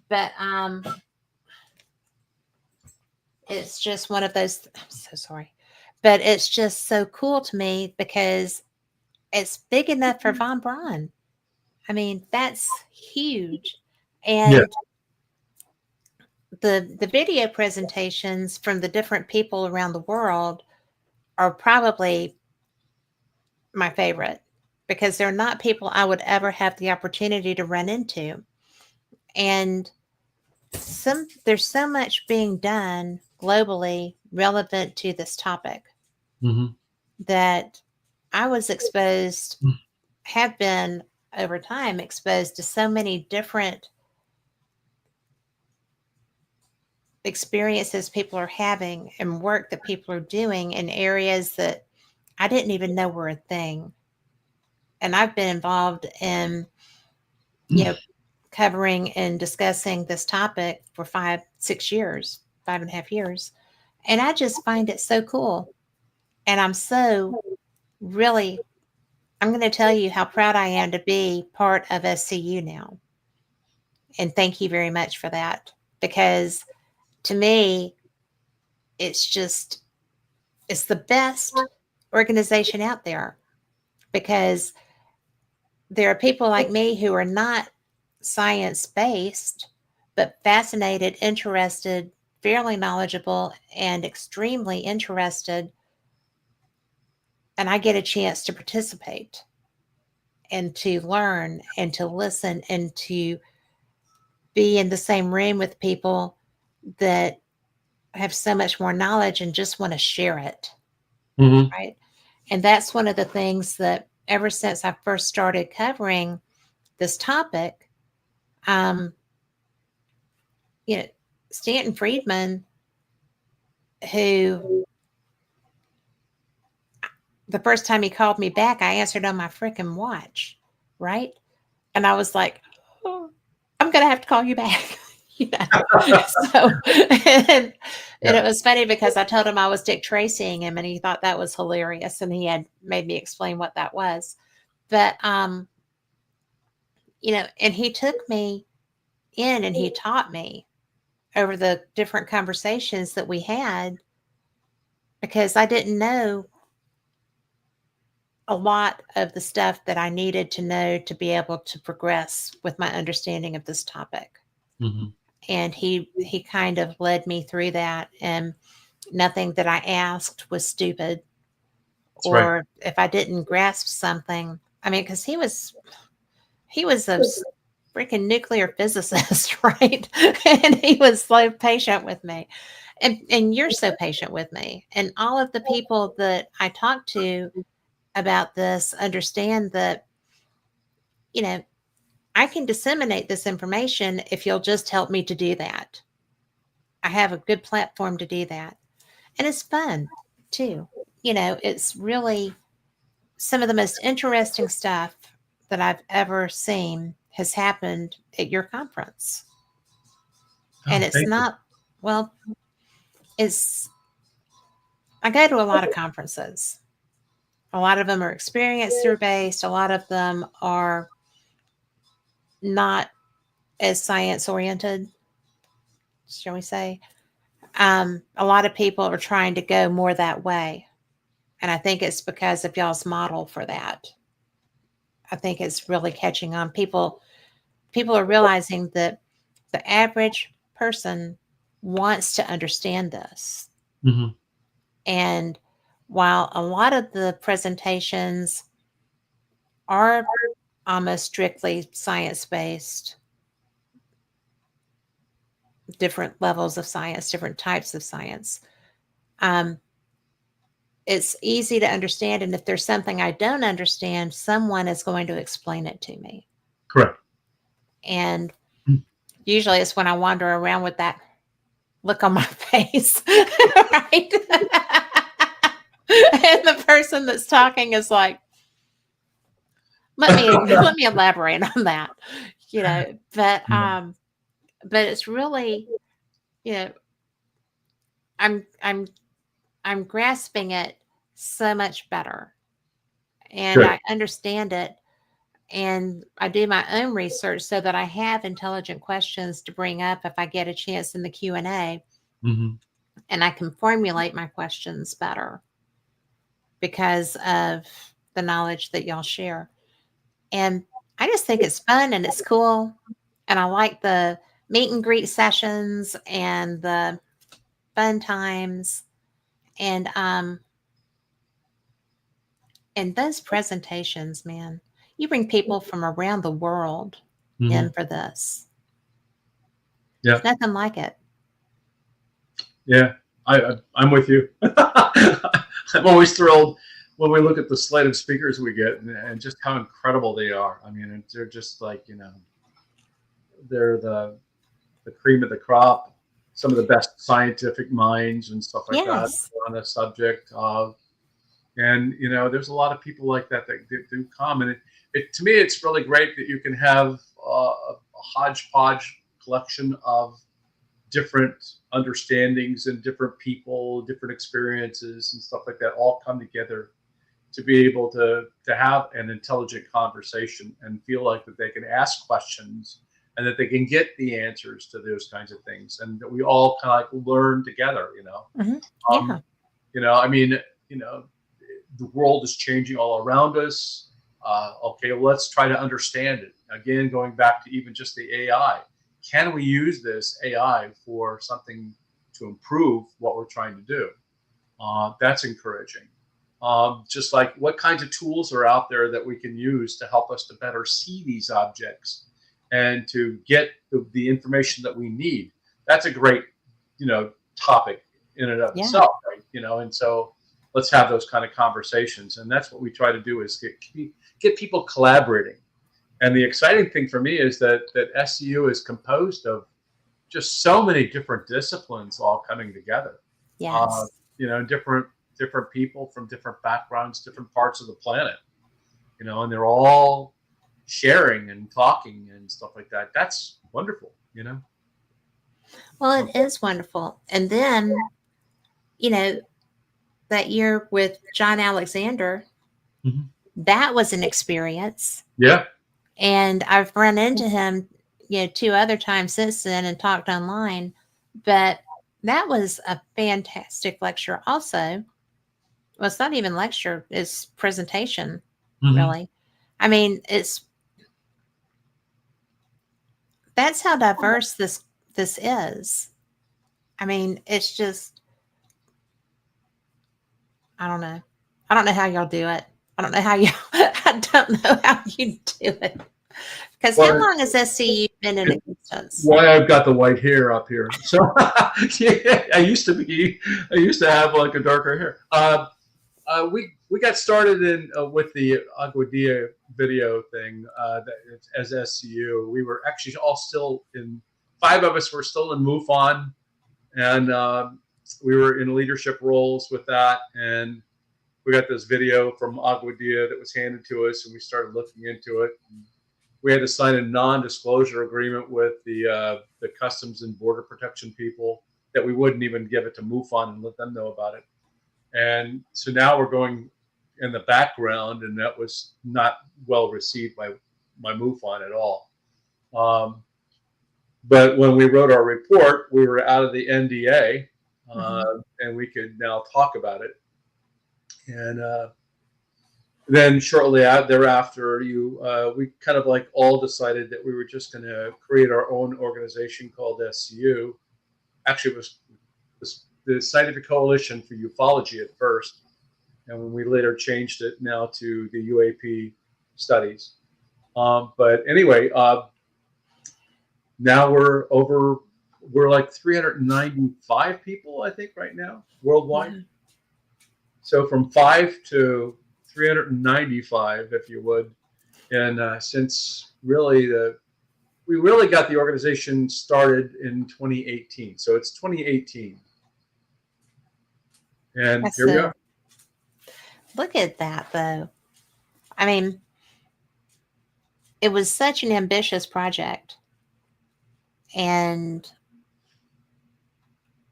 But it's just one of those, I'm so sorry, but it's just so cool to me because it's big enough for Von Braun. I mean, that's huge. And the video presentations from the different people around the world are probably my favorite, because they're not people I would ever have the opportunity to run into. And there's so much being done globally relevant to this topic that I was have been over time exposed to so many different experiences people are having and work that people are doing in areas that I didn't even know were a thing. And I've been involved in, covering and discussing this topic for 5.5 years. And I just find it so cool. And I'm going to tell you how proud I am to be part of SCU now. And thank you very much for that. Because to me, it's the best organization out there, because there are people like me who are not science-based, but fascinated, interested, fairly knowledgeable, and extremely interested. And I get a chance to participate and to learn and to listen and to be in the same room with people that have so much more knowledge and just want to share it, Mm-hmm. right? And that's one of the things that ever since I first started covering this topic, um, you know, Stanton Friedman, who the first time he called me back, I answered on my freaking watch, right? And I was like, oh, I'm gonna have to call you back. you know. So and, and it Yeah. was funny because I told him I was Dick Tracying him and he thought that was hilarious and he had made me explain what that was. But and he took me in and he taught me over the different conversations that we had because I didn't know a lot of the stuff that I needed to know to be able to progress with my understanding of this topic. Mm-hmm. And he kind of led me through that, and nothing that I asked was stupid, That's right. or if I didn't grasp something, I mean, because he was a freaking nuclear physicist, right? And he was so patient with me. And you're so patient with me. And all of the people that I talk to about this understand that, you know, I can disseminate this information if you'll just help me to do that. I have a good platform to do that. And it's fun too. It's really some of the most interesting stuff that I've ever seen has happened at your conference. And Oh, it's thank you. not, well, it's, I go to a lot of conferences. A lot of them are experience based, a lot of them are not as science oriented, shall we say. A lot of people are trying to go more that way. And I think it's because of y'all's model for that. I think it's really catching on. People are realizing that the average person wants to understand this. Mm-hmm. And while a lot of the presentations are almost strictly science based, different levels of science, different types of science, um, it's easy to understand. And if there's something I don't understand, someone is going to explain it to me. Correct. And usually it's when I wander around with that look on my face, right? And the person that's talking is like, let me elaborate on that, you know. But Yeah. but it's really, you know, I'm I'm I'm grasping it so much better, and Good. I understand it, and I do my own research so that I have intelligent questions to bring up if I get a chance in the Q&A, Mm-hmm. and I can formulate my questions better because of the knowledge that y'all share. And I just think it's fun and it's cool. And I like the meet and greet sessions and the fun times. And and those presentations, man, you bring people from around the world Mm-hmm. in for this. Yeah. It's nothing like it. Yeah. I'm with you. I'm always thrilled when we look at the slate of speakers we get and just how incredible they are. I mean, they're just like, they're the cream of the crop, some of the best scientific minds and stuff like that Yes. on a subject of. And there's a lot of people like that do come, and to me, it's really great that you can have a hodgepodge collection of different understandings and different people, different experiences, and stuff like that all come together to be able to have an intelligent conversation and feel like that they can ask questions and that they can get the answers to those kinds of things, and that we all kind of like learn together. Hmm. Um, Yeah. I mean, you know, the world is changing all around us. Okay, well, let's try to understand it. Again, going back to even just the AI, can we use this AI for something to improve what we're trying to do? That's encouraging. Just like what kinds of tools are out there that we can use to help us to better see these objects and to get the information that we need. That's a great, topic in and of Yeah. itself, right? And so let's have those kind of conversations, and that's what we try to do is get people collaborating. And the exciting thing for me is that SCU is composed of just so many different disciplines all coming together. Uh, Yes. different people from different backgrounds, different parts of the planet, and they're all sharing and talking and stuff like that. That's wonderful. Well, it is wonderful. And then, you know, that year with John Alexander, Mhm. that was an experience. Yeah. And I've run into him, 2 other times since then and talked online. But that was a fantastic lecture, also. Well, it's not even lecture, it's presentation, Hmm. really. I mean, that's how diverse this is. I mean, it's just, I don't know. I don't know how y'all do it. I don't know how you I don't know how you do it. Because how Well, long has SCU been in it's existence? why I've got the white hair up here. So yeah, I used to have like a darker hair. We got started in with the Aguadilla video thing as SCU. We were actually all still in. 5 of us were still in MUFON, and we were in leadership roles with that. And we got this video from Aguadilla that was handed to us, and we started looking into it. We had to sign a non-disclosure agreement with the Customs and Border Protection people that we wouldn't even give it to MUFON and let them know about it. And so now we're going in the background, and that was not well received by MUFON at all. Um, but when we wrote our report, we were out of the NDA, Mhm. and we could now talk about it. And then shortly thereafter, we kind of like all decided that we were just going to create our own organization called SCU. Actually, it was the Scientific Coalition for Ufology at first, and when we later changed it now to the UAP Studies. But anyway, now we're like 395 people, I think, right now worldwide. Wow. So from 5 to 395, if you would. And since we really got the organization started in 2018, so it's 2018, and That's here we so, are. look at that, though. I mean, it was such an ambitious project. And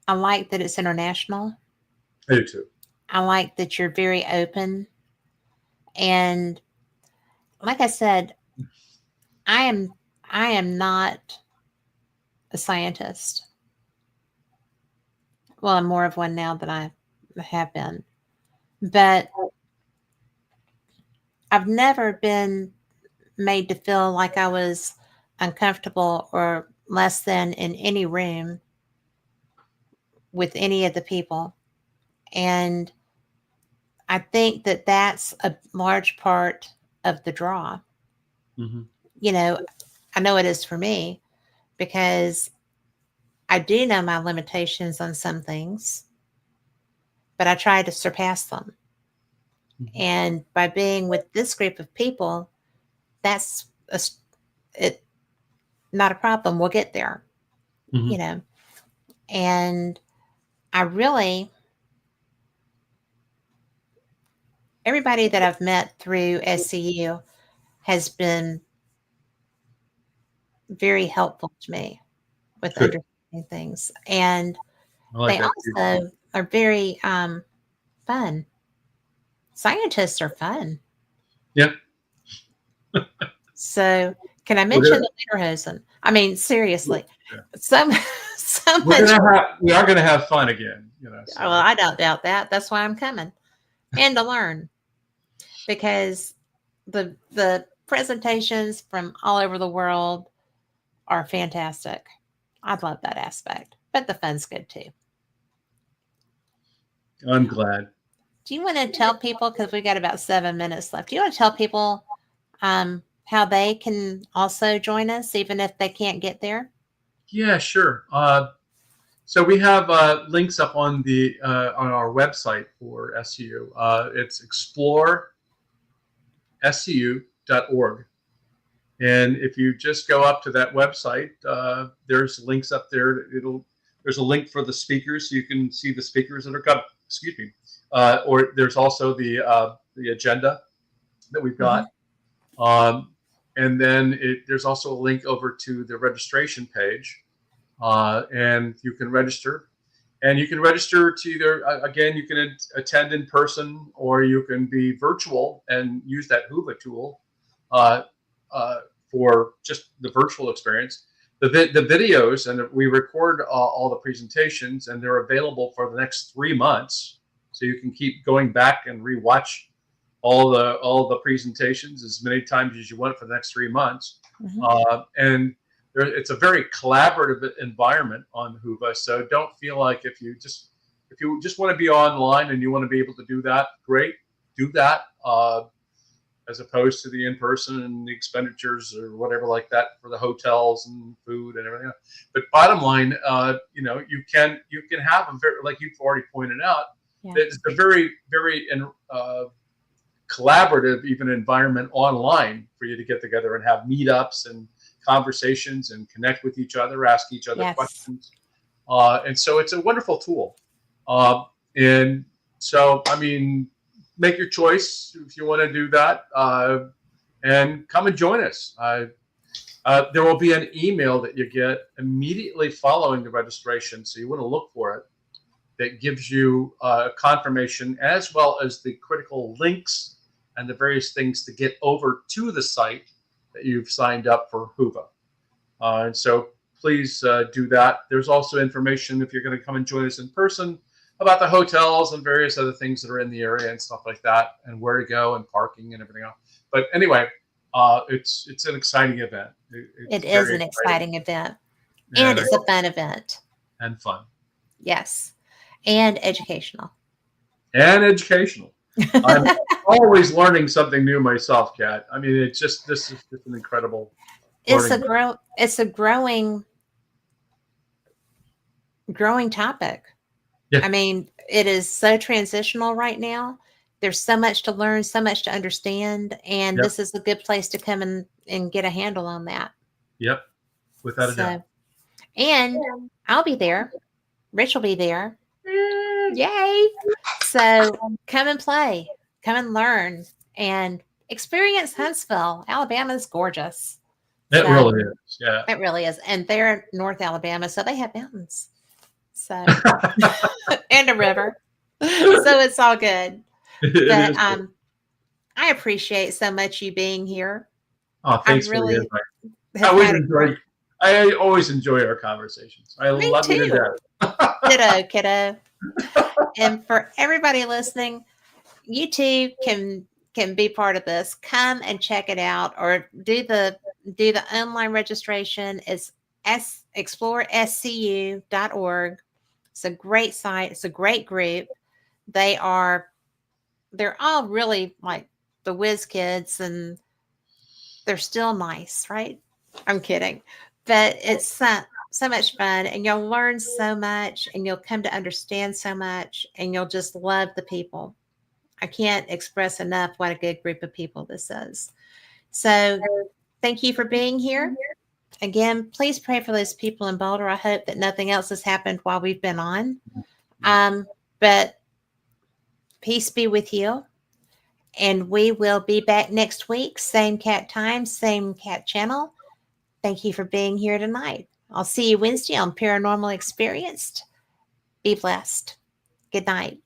I like that it's international. I do too. I like that you're very open. And like I said, I am I am not a scientist. Well, I'm more of one now than I have been. But I've never been made to feel like I was uncomfortable or less than in any room with any of the people. And I think that that's a large part of the draw. Mm-hmm. You know, I know it is for me because I do know my limitations on some things, but I try to surpass them. Mm-hmm. And by being with this group of people, that's it, not a problem. We'll get there, Mm-hmm. you know. And I really, everybody that I've met through SCU has been very helpful to me with Good. understanding things. And I like they that too. also are very fun. Scientists are fun. Yeah, So, can I we're mention gonna the Lederhosen? I mean, seriously, yeah. so so we're much. gonna have we are gonna have fun again. So Well, I don't doubt that. That's why I'm coming and to learn because the presentations from all over the world are fantastic. I love that aspect, but the fun's good too. I'm glad. Do you want to tell people because we got about 7 minutes left? Do you want to tell people how they can also join us, even if they can't get there? Yeah, sure. So we have links up on the on our website for SCU. It's explorescu.org. And if you just go up to that website, there's links up there. There's a link for the speakers, so you can see the speakers that are coming. Excuse me. Or there's also the agenda that we've got. And then there's also a link over to the registration page, and you can register. And you can register to either, again, you can attend in person, or you can be virtual and use that Hoover tool uh, for just the virtual experience. The videos, and we record all the presentations, and they're available for the next 3 months. So you can keep going back and rewatch all the presentations as many times as you want for the next 3 months. And it's a very collaborative environment on Hoover. So don't feel like if you just want to be online and you want to be able to do that, great, do that. As opposed to the in-person and the expenditures or whatever like that for the hotels and food and everything else. But bottom line, you can have a very, like you've already pointed out, it's a very, very collaborative even environment online for you to get together and have meetups and conversations and connect with each other, ask each other questions. And so it's a wonderful tool. And so, I mean, make your choice if you want to do that, and come and join us. There will be an email that you get immediately following the registration, so you want to look for it, that gives you confirmation as well as the critical links and the various things to get over to the site that you've signed up for Hoover. And so please do that. There's also information, if you're going to come and join us in person, about the hotels and various other things that are in the area and stuff like that, and where to go and parking and everything else. But anyway, it's an exciting event. It is an exciting event, and it's a fun event. And fun. Yes, and educational. And educational. I'm always learning something new myself, Kat. I mean, this is just an incredible. It's a growing topic. Yeah. I mean, it is so transitional right now. There's so much to learn, so much to understand, and this is a good place to come and get a handle on that. Yep, without a doubt. And I'll be there. Rich will be there. Yay! So come and play, come and learn, and experience Huntsville. Alabama is gorgeous. It really is. Yeah, it really is. And they're in North Alabama, so they have mountains. So and a river. So it's all good. But I appreciate so much you being here. Oh, thanks for the invite. I always enjoy our conversations. I love it to death. Kiddo. And for everybody listening, you too can be part of this. Come and check it out, or do the online registration. It's explorescu.org. It's a great site. It's a great group. They're all really like the whiz kids, and they're still nice, right? I'm kidding. But it's so much fun, and you'll learn so much, and you'll come to understand so much, and you'll just love the people. I can't express enough what a good group of people this is. So thank you for being here. Again, please pray for those people in Boulder. I hope that nothing else has happened while we've been on. But peace be with you. And we will be back next week. Same cat time, same cat channel. Thank you for being here tonight. I'll see you Wednesday on Paranormal Experienced. Be blessed. Good night.